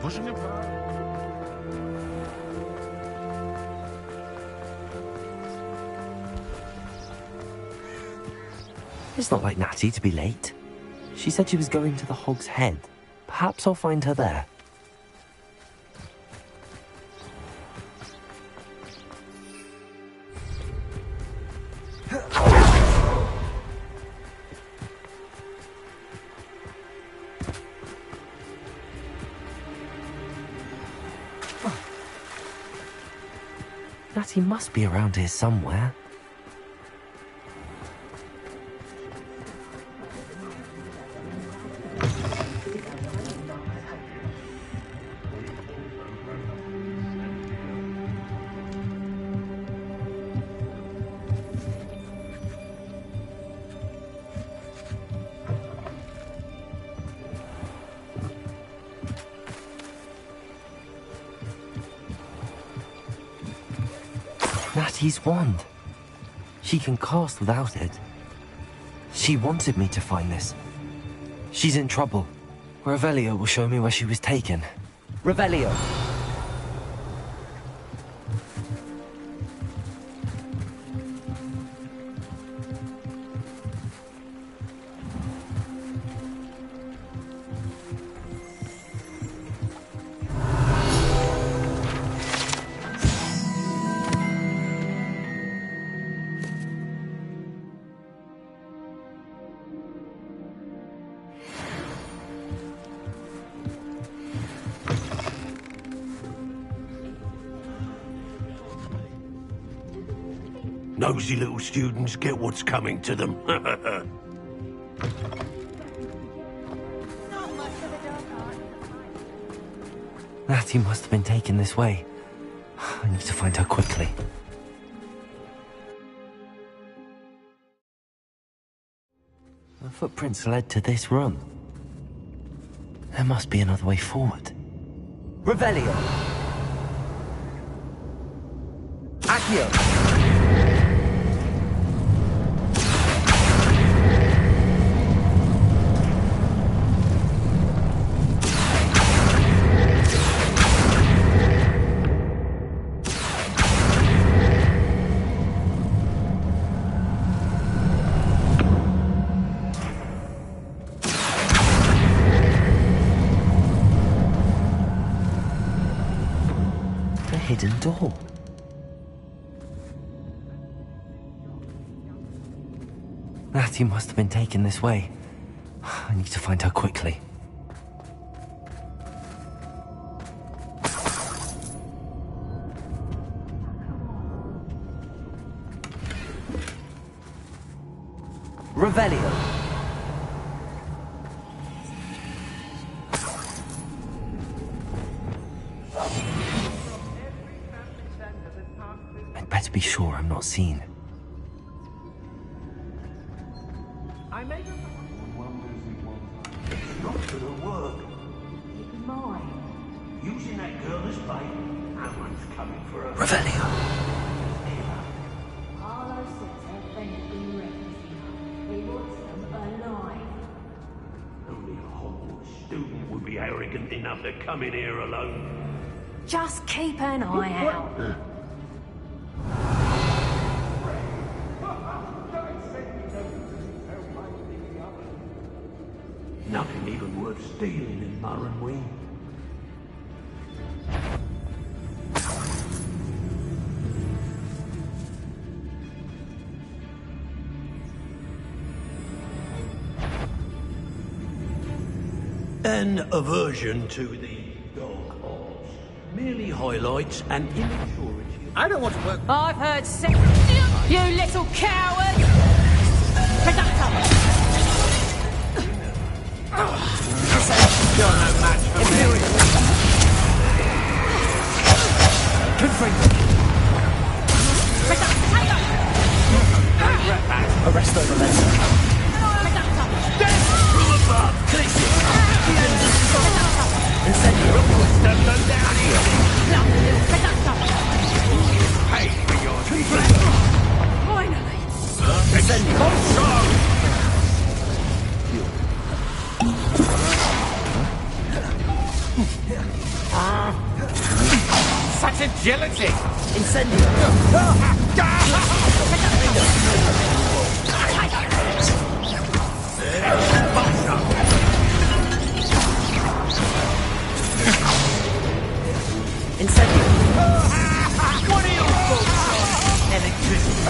Pushing it back. It's not like Natty to be late. She said she was going to the Hog's Head. Perhaps I'll find her there. Natty must be around here somewhere. Natty's wand. She can cast without it. She wanted me to find this. She's in trouble. Revelio will show me where she was taken. Revelio! Nosy little students get what's coming to them. Natty must have been taken this way. I need to find her quickly. The footprints led to this room. There must be another way forward. Revelio! Accio! Hidden door. Natty must have been taken this way. I need to find her quickly. Revelio. I'd better be sure I'm not seen. I made a not gonna work. It's mine. Using that girl as bait. That one's coming for her. Revelio. Carlo says her friend been rescued. He wants them alive. Only a Hogwarts student would be arrogant enough to come in here alone. Just keep an eye out. Nothing even worth stealing in Murrenwee. An aversion to the dog horse merely highlights an immaturity. I don't want to work. I've heard you little coward! You're no match for me. Arrest over later. Incendio. Pay for your Finally! Incendio. Such agility! Incendio. Incendio. What are your thoughts on electricity?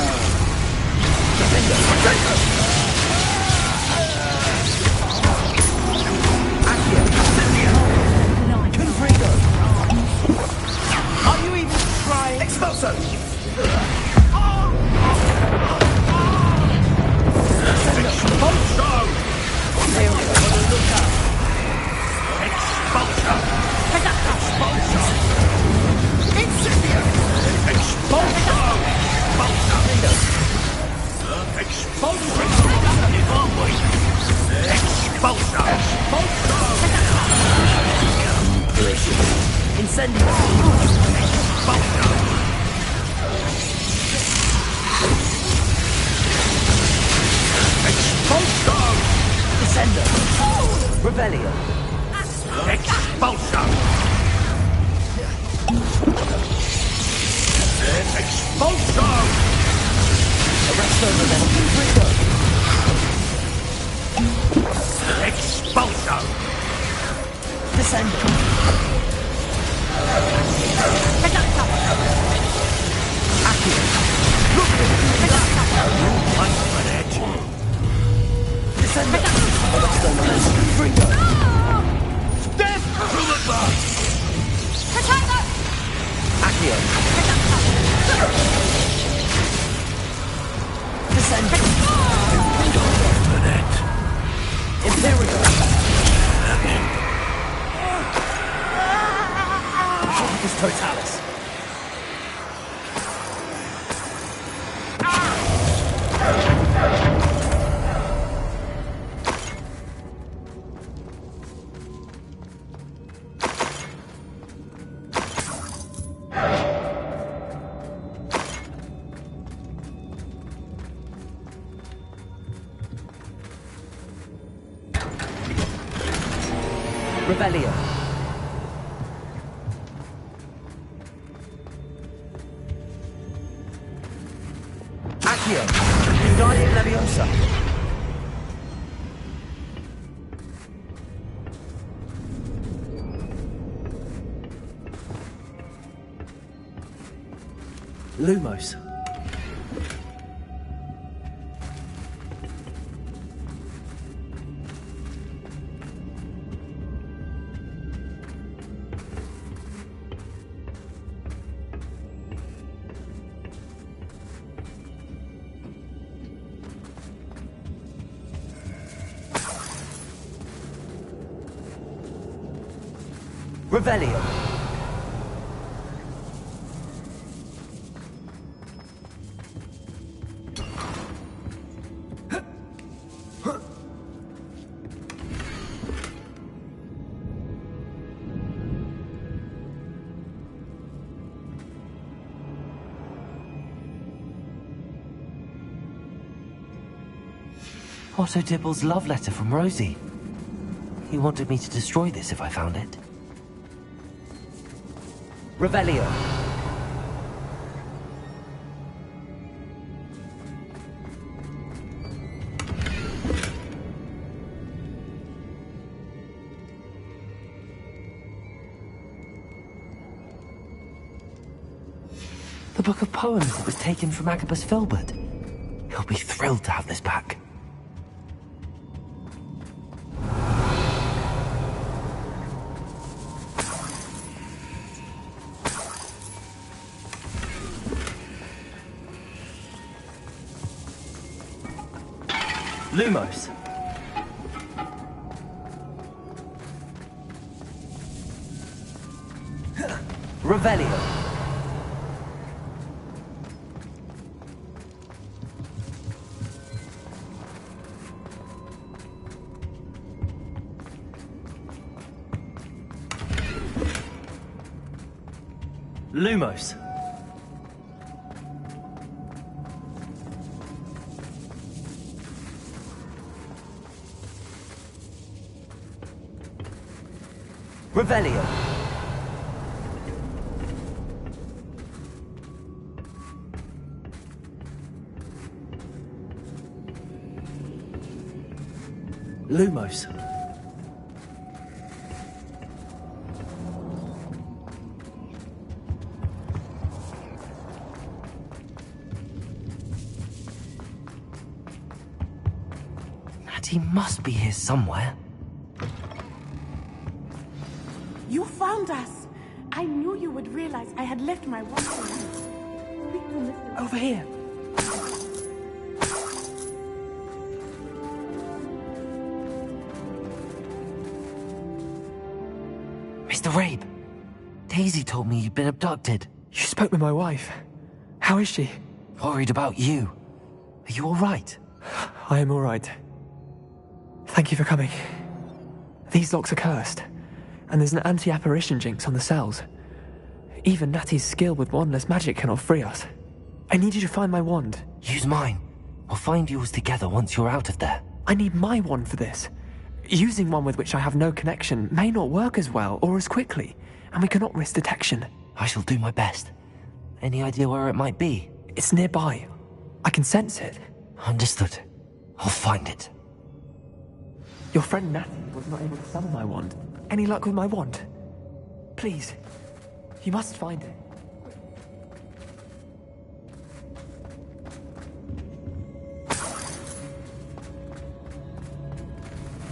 Are you even trying? Expulso! Incendio! Descendo! Revelio! Expulso! Expulso! Arresto Revelio! Expulso! Descendo! Accio! Descendo! Arresto Revelio! Death to the bus! Accio! Descendo! Imperial! Hogwarts Totalis! Rebellion. Accio. Guardian Leviosa. Lumos. Revelio. Otto Dibble's love letter from Rosie. He wanted me to destroy this if I found it. Revelio. The book of poems that was taken from Agabus Filbert. He'll be thrilled to have this back. Lumos. Revelio. Lumos. Revelio. Lumos. Natty must be here somewhere. You found us! I knew you would realize I had left my wand behind. Speak to Mr. Over here. Mr. Rabe, Daisy told me you'd been abducted. You spoke with my wife. How is she? Worried about you. Are you all right? I am all right. Thank you for coming. These locks are cursed, and there's an anti-apparition jinx on the cells. Even Natty's skill with wandless magic cannot free us. I need you to find my wand. Use mine. We'll find yours together once you're out of there. I need my wand for this. Using one with which I have no connection may not work as well or as quickly, and we cannot risk detection. I shall do my best. Any idea where it might be? It's nearby. I can sense it. Understood. I'll find it. Your friend Natty was not able to summon my wand. Any luck with my wand? Please. You must find it.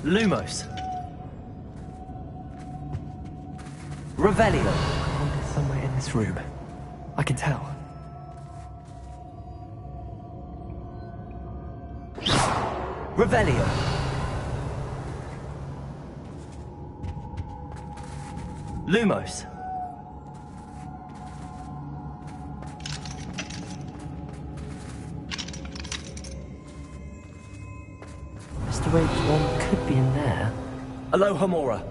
Lumos. Revelio. My wand is somewhere in this room. I can tell. Revelio. Lumos. Mr. Rabe's wand could be in there. Aloha Mora.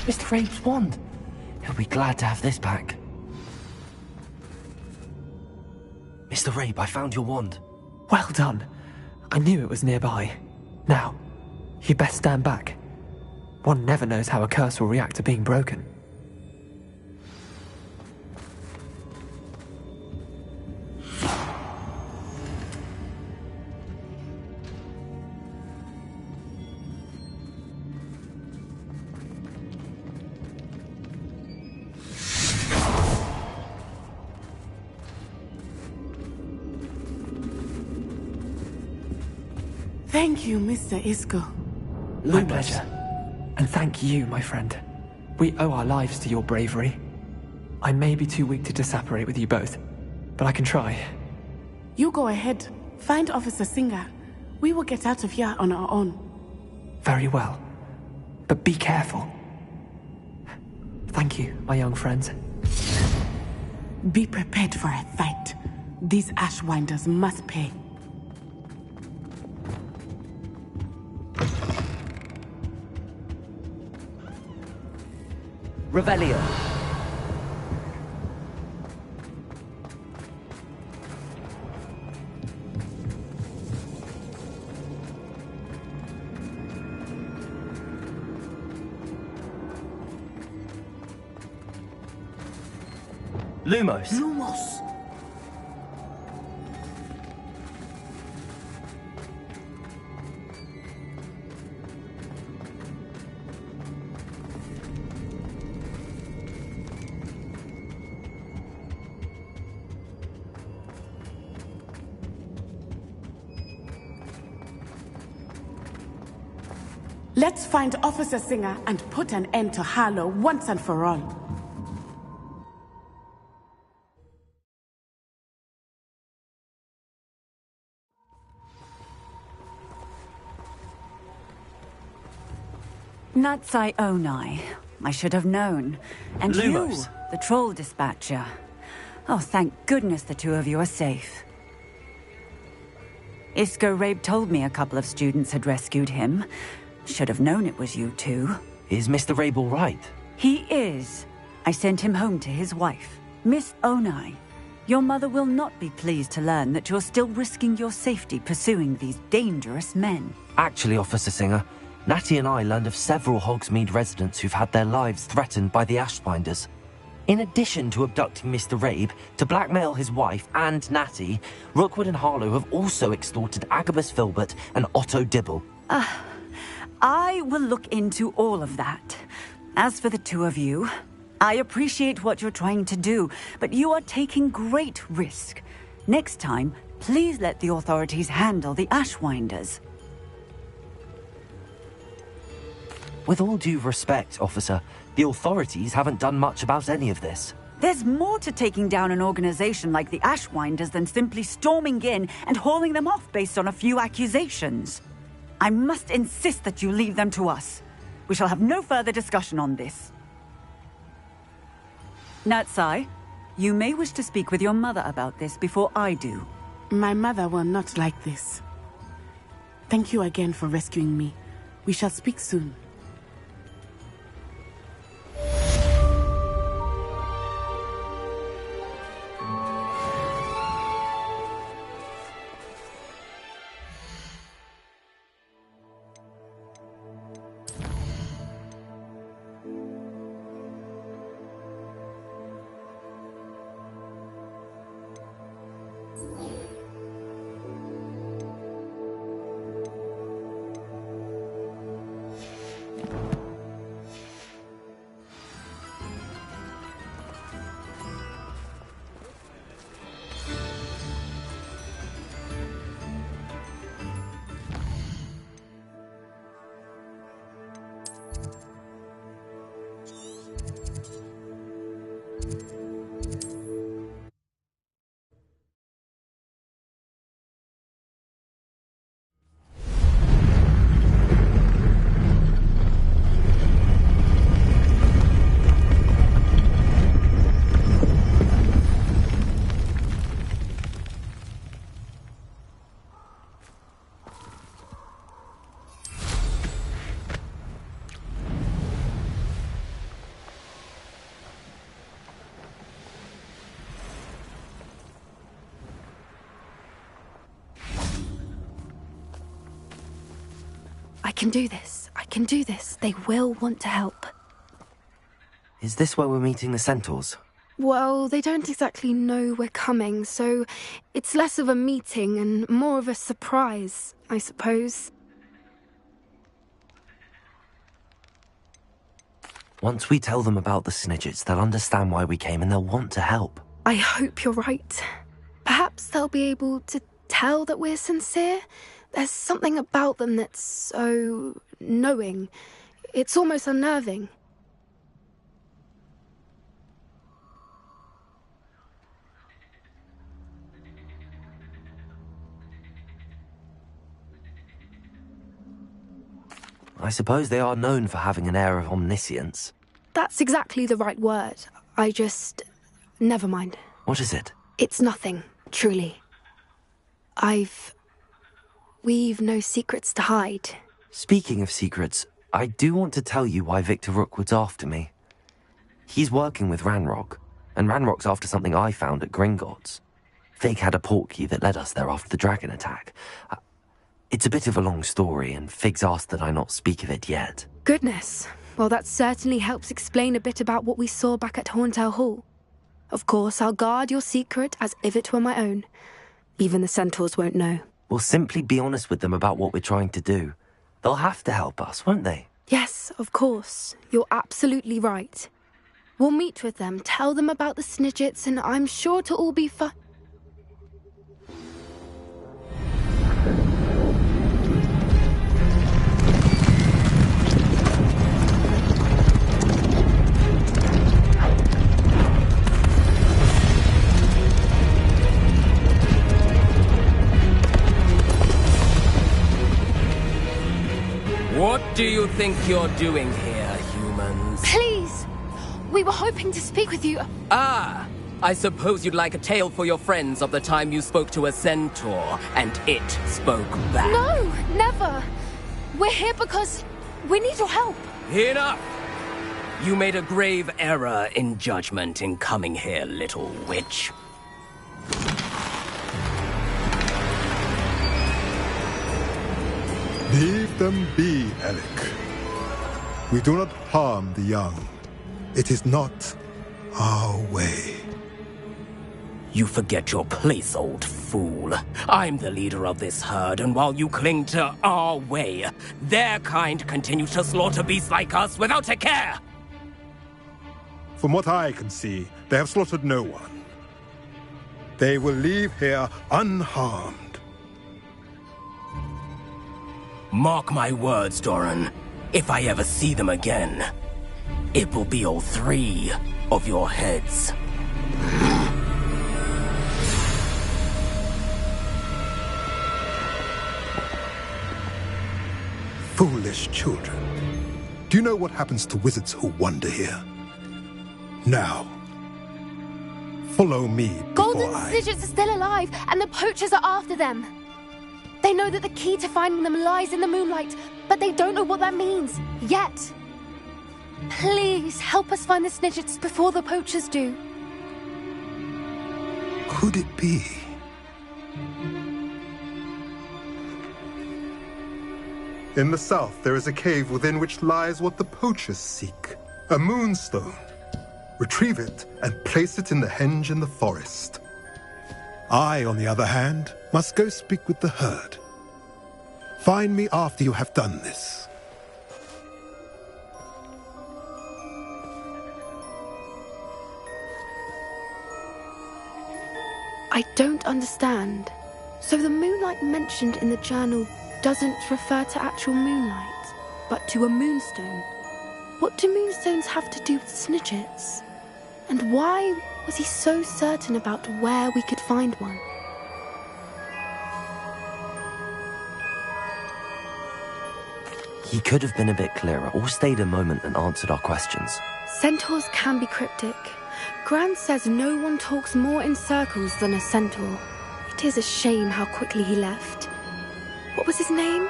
Mr. Rabe's wand. He'll be glad to have this back. Mr. Rabe, I found your wand. Well done. I knew it was nearby. Now, you best stand back. One never knows how a curse will react to being broken. Thank you, Mr. Isco. My pleasure. And thank you, my friend. We owe our lives to your bravery. I may be too weak to disapparate with you both, but I can try. You go ahead. Find Officer Singer. We will get out of here on our own. Very well. But be careful. Thank you, my young friends. Be prepared for a fight. These Ashwinders must pay. Revelio. Lumos. Lumos. Let's find Officer Singer and put an end to Harlow once and for all. Natsai Onai. I should have known. And Lumos. you, the troll dispatcher. Oh, thank goodness the two of you are safe. Isco Rabe told me a couple of students had rescued him. Should have known it was you two. Is Mr. Rabe all right? He is. I sent him home to his wife. Miss Onai, your mother will not be pleased to learn that you're still risking your safety pursuing these dangerous men. Actually, Officer Singer, Natty and I learned of several Hogsmeade residents who've had their lives threatened by the Ashbinders. In addition to abducting Mr. Rabe to blackmail his wife and Natty, Rookwood and Harlow have also extorted Agabus Filbert and Otto Dibble. I will look into all of that. As for the two of you, I appreciate what you're trying to do, but you are taking great risk. Next time, please let the authorities handle the Ashwinders. With all due respect, officer, the authorities haven't done much about any of this. There's more to taking down an organization like the Ashwinders than simply storming in and hauling them off based on a few accusations. I must insist that you leave them to us. We shall have no further discussion on this. Natsai, you may wish to speak with your mother about this before I do. My mother will not like this. Thank you again for rescuing me. We shall speak soon. I can do this. I can do this. They will want to help. Is this where we're meeting the Centaurs? Well, they don't exactly know we're coming, so it's less of a meeting and more of a surprise, I suppose. Once we tell them about the Snidgets, they'll understand why we came and they'll want to help. I hope you're right. Perhaps they'll be able to tell that we're sincere. There's something about them that's so knowing. It's almost unnerving. I suppose they are known for having an air of omniscience. That's exactly the right word. I just... Never mind. What is it? It's nothing, truly. We've no secrets to hide. Speaking of secrets, I do want to tell you why Victor Rookwood's after me. He's working with Ranrock, and Ranrock's after something I found at Gringotts. Fig had a portkey that led us there after the dragon attack. It's a bit of a long story, and Fig's asked that I not speak of it yet. Goodness. Well, that certainly helps explain a bit about what we saw back at Horntail Hall. Of course, I'll guard your secret as if it were my own. Even the Centaurs won't know. We'll simply be honest with them about what we're trying to do. They'll have to help us, won't they? Yes, of course. You're absolutely right. We'll meet with them, tell them about the Snidgets, and I'm sure it'll all be fun. do you think you're doing here, humans? Please! We were hoping to speak with you. Ah! I suppose you'd like a tale for your friends of the time you spoke to a centaur, and it spoke back. No, never. We're here because we need your help. Enough! You made a grave error in judgment in coming here, little witch. Leave them be, Alec. We do not harm the young. It is not our way. You forget your place, old fool. I'm the leader of this herd, and while you cling to our way, their kind continue to slaughter beasts like us without a care! From what I can see, they have slaughtered no one. They will leave here unharmed. Mark my words, Doran. If I ever see them again, it will be all 3 of your heads. Foolish children. Do you know what happens to wizards who wander here? Now, follow me Golden Snidgets are still alive, and the poachers are after them. They know that the key to finding them lies in the moonlight, but they don't know what that means, yet. Please, help us find the Snidgets before the poachers do. Could it be? In the south, there is a cave within which lies what the poachers seek. A moonstone. Retrieve it and place it in the henge in the forest. I, on the other hand, must go speak with the herd. Find me after you have done this. I don't understand. So the moonlight mentioned in the journal doesn't refer to actual moonlight, but to a moonstone. What do moonstones have to do with Snidgets? And why was he so certain about where we could find one? He could have been a bit clearer, or stayed a moment and answered our questions. Centaurs can be cryptic. Gran says no one talks more in circles than a centaur. It is a shame how quickly he left. What was his name?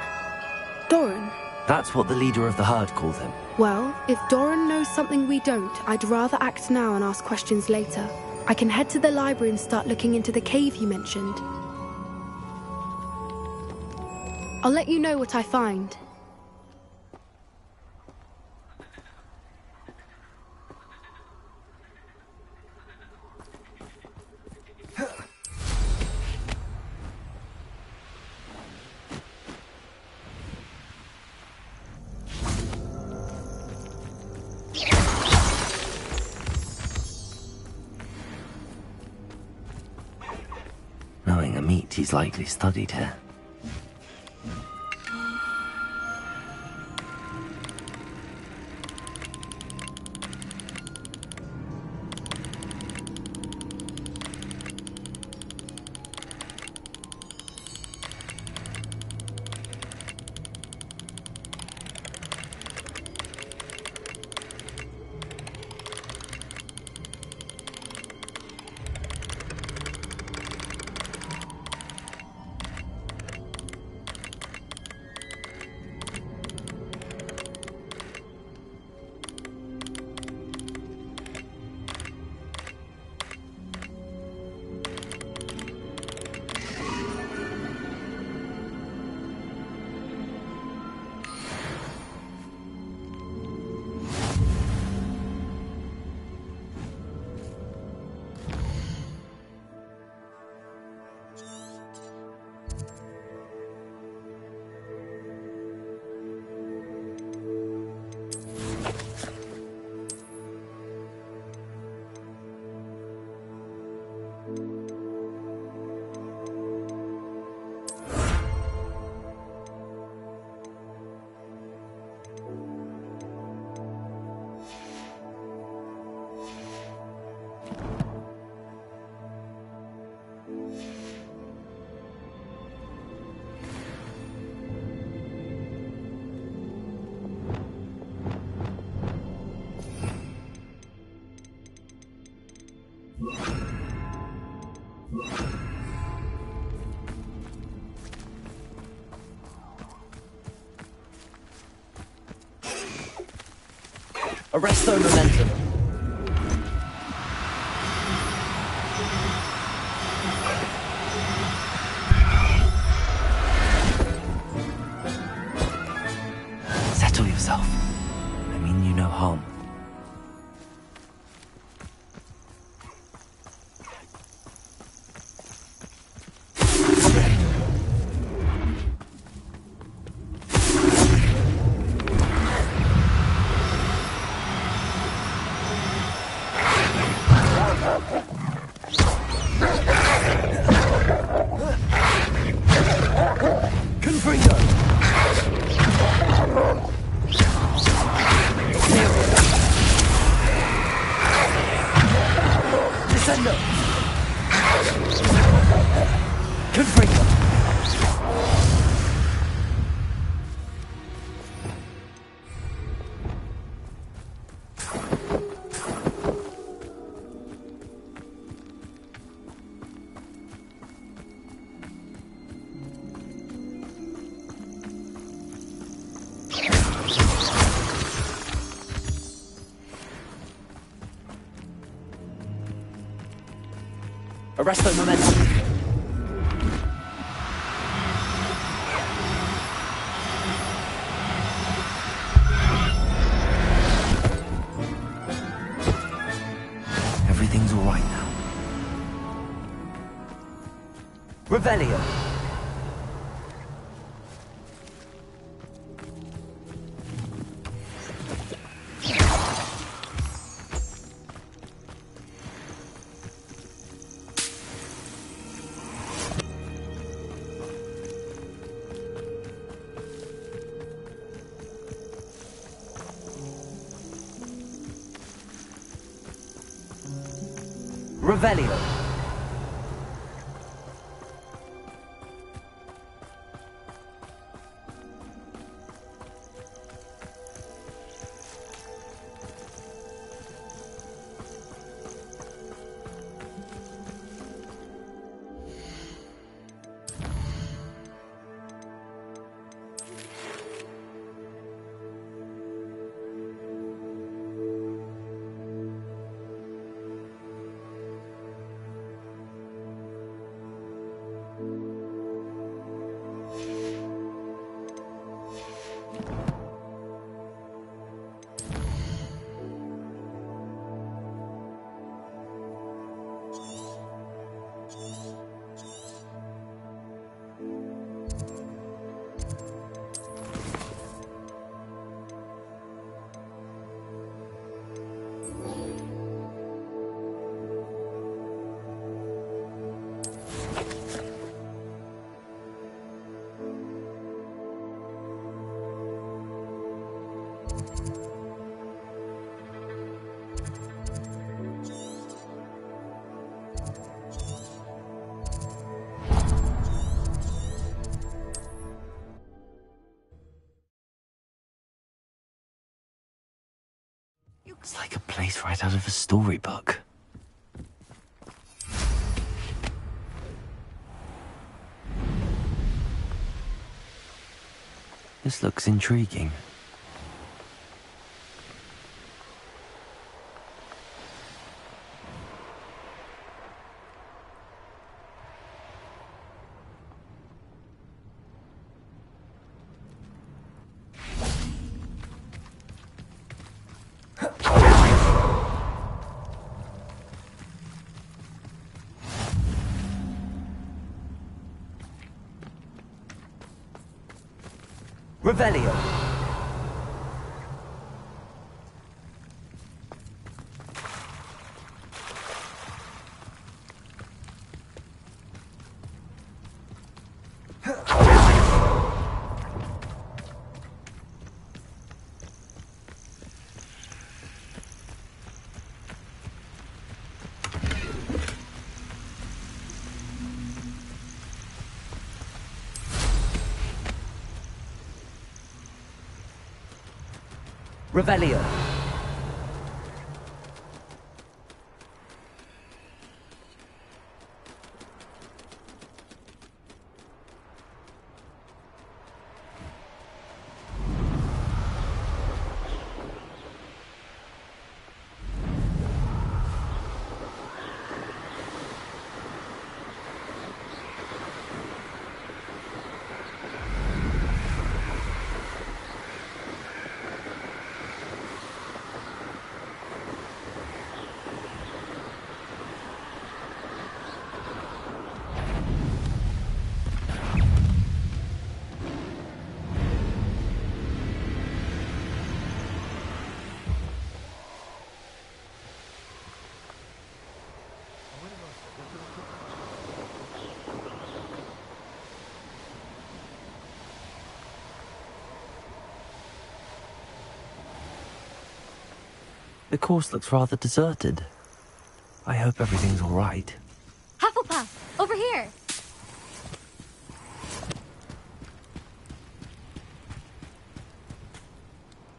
Doran. That's what the leader of the herd called him. Well, if Doran knows something we don't, I'd rather act now and ask questions later. I can head to the library and start looking into the cave you mentioned. I'll let you know what I find. Knowing a meat, he's likely studied here. Arresto momentum. Settle yourself. I mean you no harm. Arresto momentum. Everything's all right now. Revelio. Revelio. It's like a place right out of a storybook. This looks intriguing. Revelio. Revelio. The course looks rather deserted. I hope everything's all right. Hufflepuff, over here!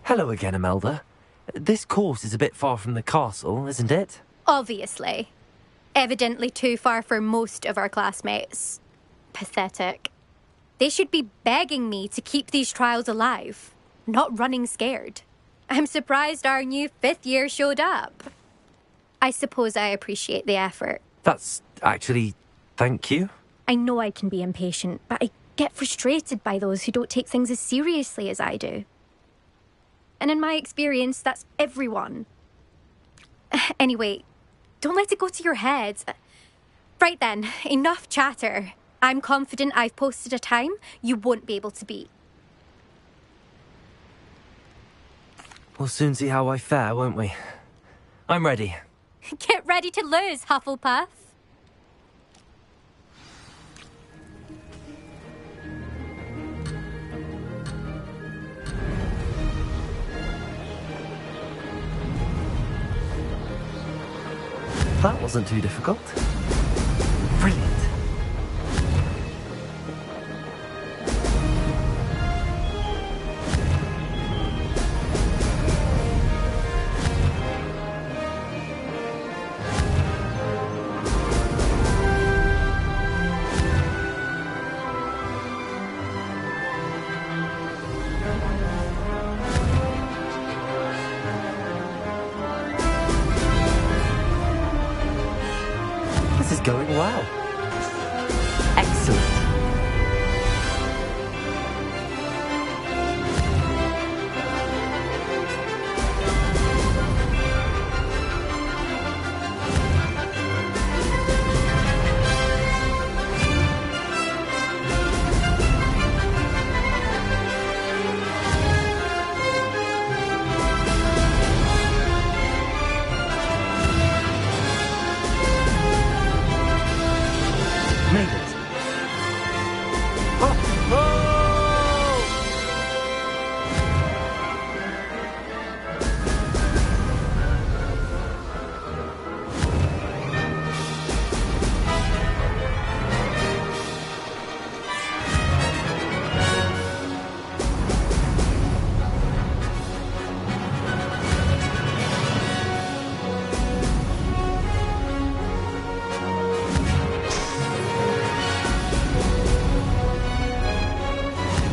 Hello again, Imelda. This course is a bit far from the castle, isn't it? Obviously. Evidently too far for most of our classmates. Pathetic. They should be begging me to keep these trials alive, not running scared. I'm surprised our new 5th year showed up. I suppose I appreciate the effort. That's actually... thank you. I know I can be impatient, but I get frustrated by those who don't take things as seriously as I do. And in my experience, that's everyone. Anyway, don't let it go to your head. Right then, enough chatter. I'm confident I've posted a time you won't be able to beat. We'll soon see how I fare, won't we? I'm ready. Get ready to lose, Hufflepuff. That wasn't too difficult. Brilliant. This is going well. Excellent. Made it.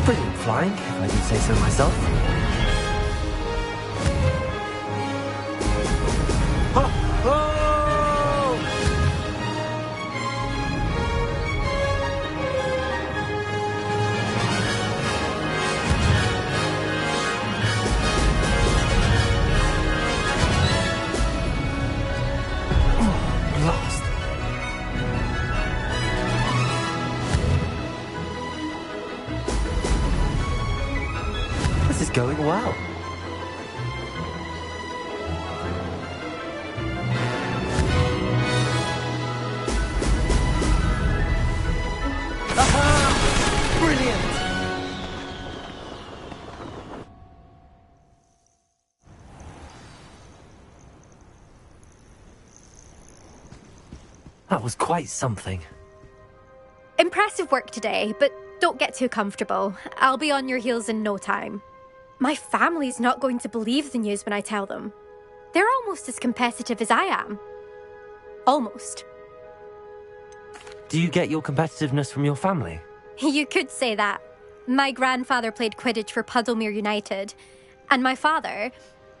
Brilliant flying, if I do say so myself. Blast. This is going well. Aha! Brilliant! That was quite something. Impressive work today, but don't get too comfortable. I'll be on your heels in no time. My family's not going to believe the news when I tell them. They're almost as competitive as I am. Almost. Do you get your competitiveness from your family? You could say that. My grandfather played Quidditch for Puddlemere United. And my father,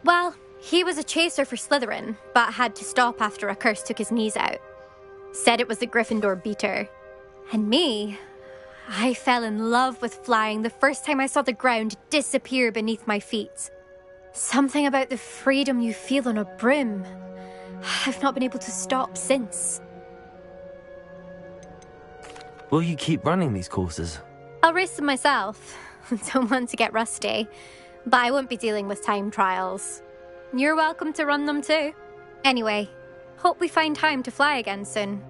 well, he was a chaser for Slytherin, but had to stop after a curse took his knees out. Said it was the Gryffindor beater. And me, I fell in love with flying the first time I saw the ground disappear beneath my feet. Something about the freedom you feel on a broom. I've not been able to stop since. Will you keep running these courses? I'll race them myself. Don't want to get rusty. But I won't be dealing with time trials. You're welcome to run them too. Anyway, hope we find time to fly again soon.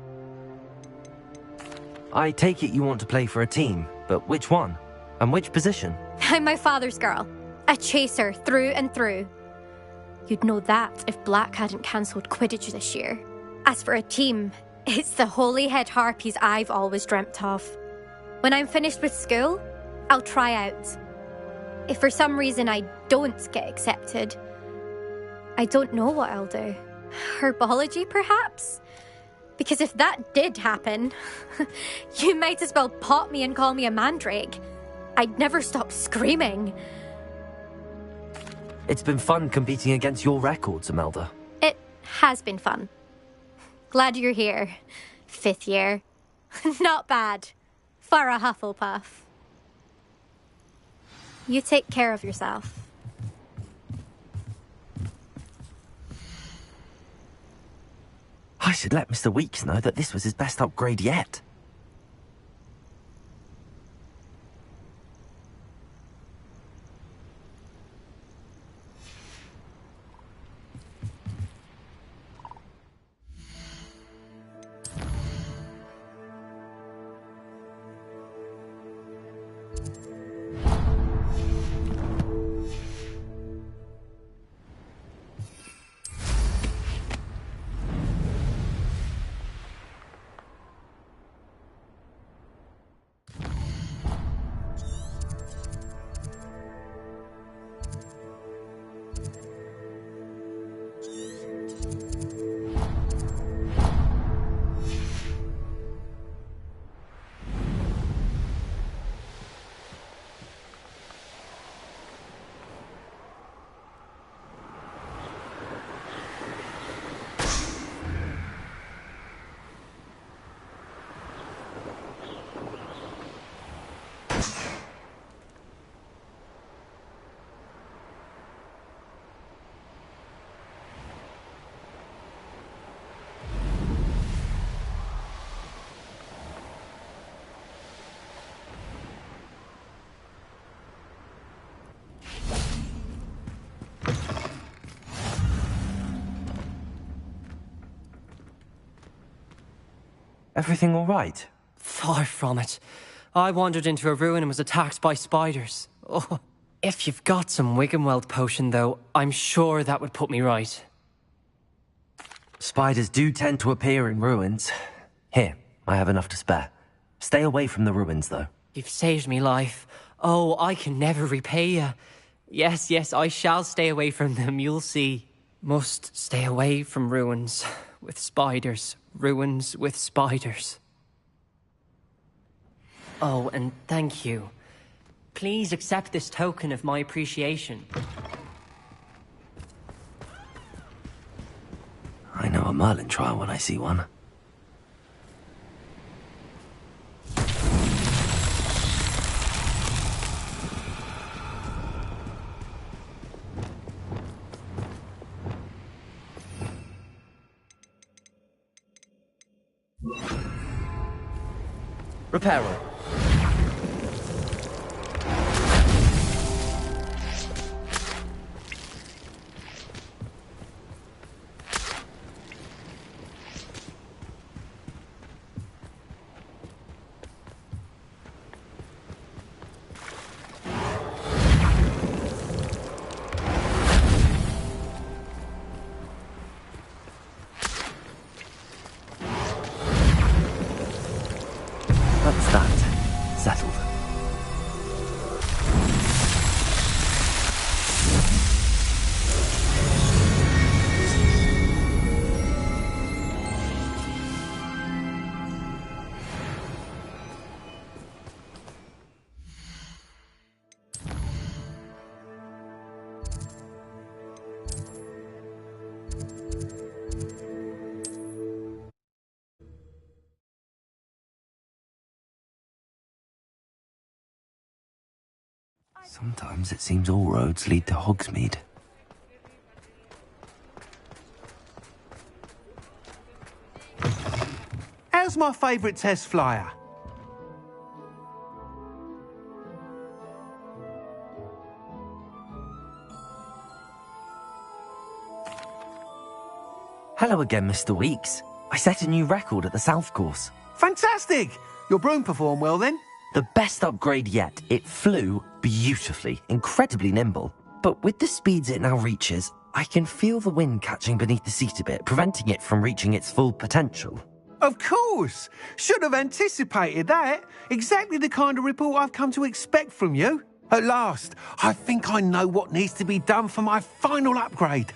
I take it you want to play for a team, but which one? And which position? I'm my father's girl. A chaser through and through. You'd know that if Black hadn't cancelled Quidditch this year. As for a team, it's the holy-head harpies I've always dreamt of. When I'm finished with school, I'll try out. If for some reason I don't get accepted, I don't know what I'll do. Herbology, perhaps? Because if that did happen, you might as well pop me and call me a mandrake. I'd never stop screaming. It's been fun competing against your records, Imelda. It has been fun. Glad you're here. 5th year. Not bad. For a Hufflepuff. You take care of yourself. I should let Mr. Weeks know that this was his best upgrade yet. Everything all right? Far from it. I wandered into a ruin and was attacked by spiders. Oh. If you've got some Wiggenweld potion, though, I'm sure that would put me right. Spiders do tend to appear in ruins. Here, I have enough to spare. Stay away from the ruins, though. You've saved me life. Oh, I can never repay you. Yes, I shall stay away from them, you'll see. Must stay away from ruins with spiders. Ruins with spiders. Oh, and thank you. Please accept this token of my appreciation. I know a Merlin trial when I see one. Repairer. That's that. Settled. Sometimes it seems all roads lead to Hogsmeade. How's my favourite test flyer? Hello again, Mr. Weeks. I set a new record at the South Course. Fantastic! Your broom performed well then? The best upgrade yet. It flew beautifully, incredibly nimble. But with the speeds it now reaches, I can feel the wind catching beneath the seat a bit, preventing it from reaching its full potential. Of course! Should have anticipated that. Exactly the kind of report I've come to expect from you. At last, I think I know what needs to be done for my final upgrade.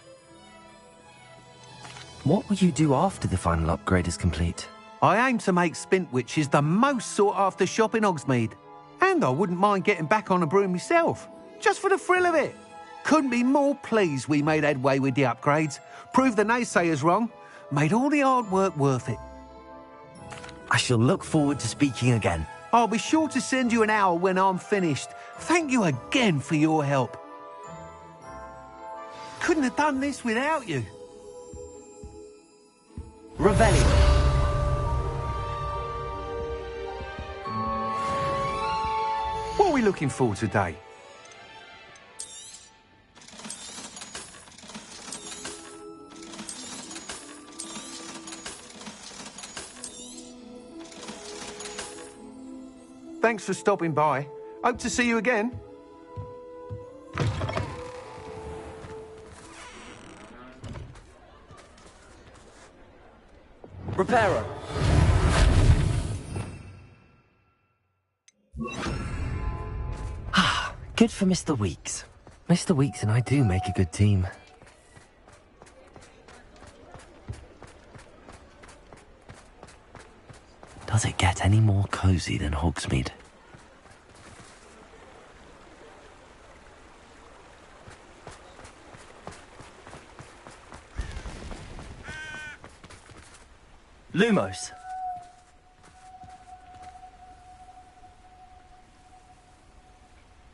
What will you do after the final upgrade is complete? I aim to make Spintwitches the most sought-after shop in Hogsmeade. And I wouldn't mind getting back on a broom myself, just for the thrill of it. Couldn't be more pleased we made headway with the upgrades, proved the naysayers wrong, made all the hard work worth it. I shall look forward to speaking again. I'll be sure to send you an owl when I'm finished. Thank you again for your help. Couldn't have done this without you. Revelio. What are we looking for today? Thanks for stopping by. Hope to see you again. Reparo. Good for Mr. Weeks. Mr. Weeks and I do make a good team. Does it get any more cozy than Hogsmeade? Lumos.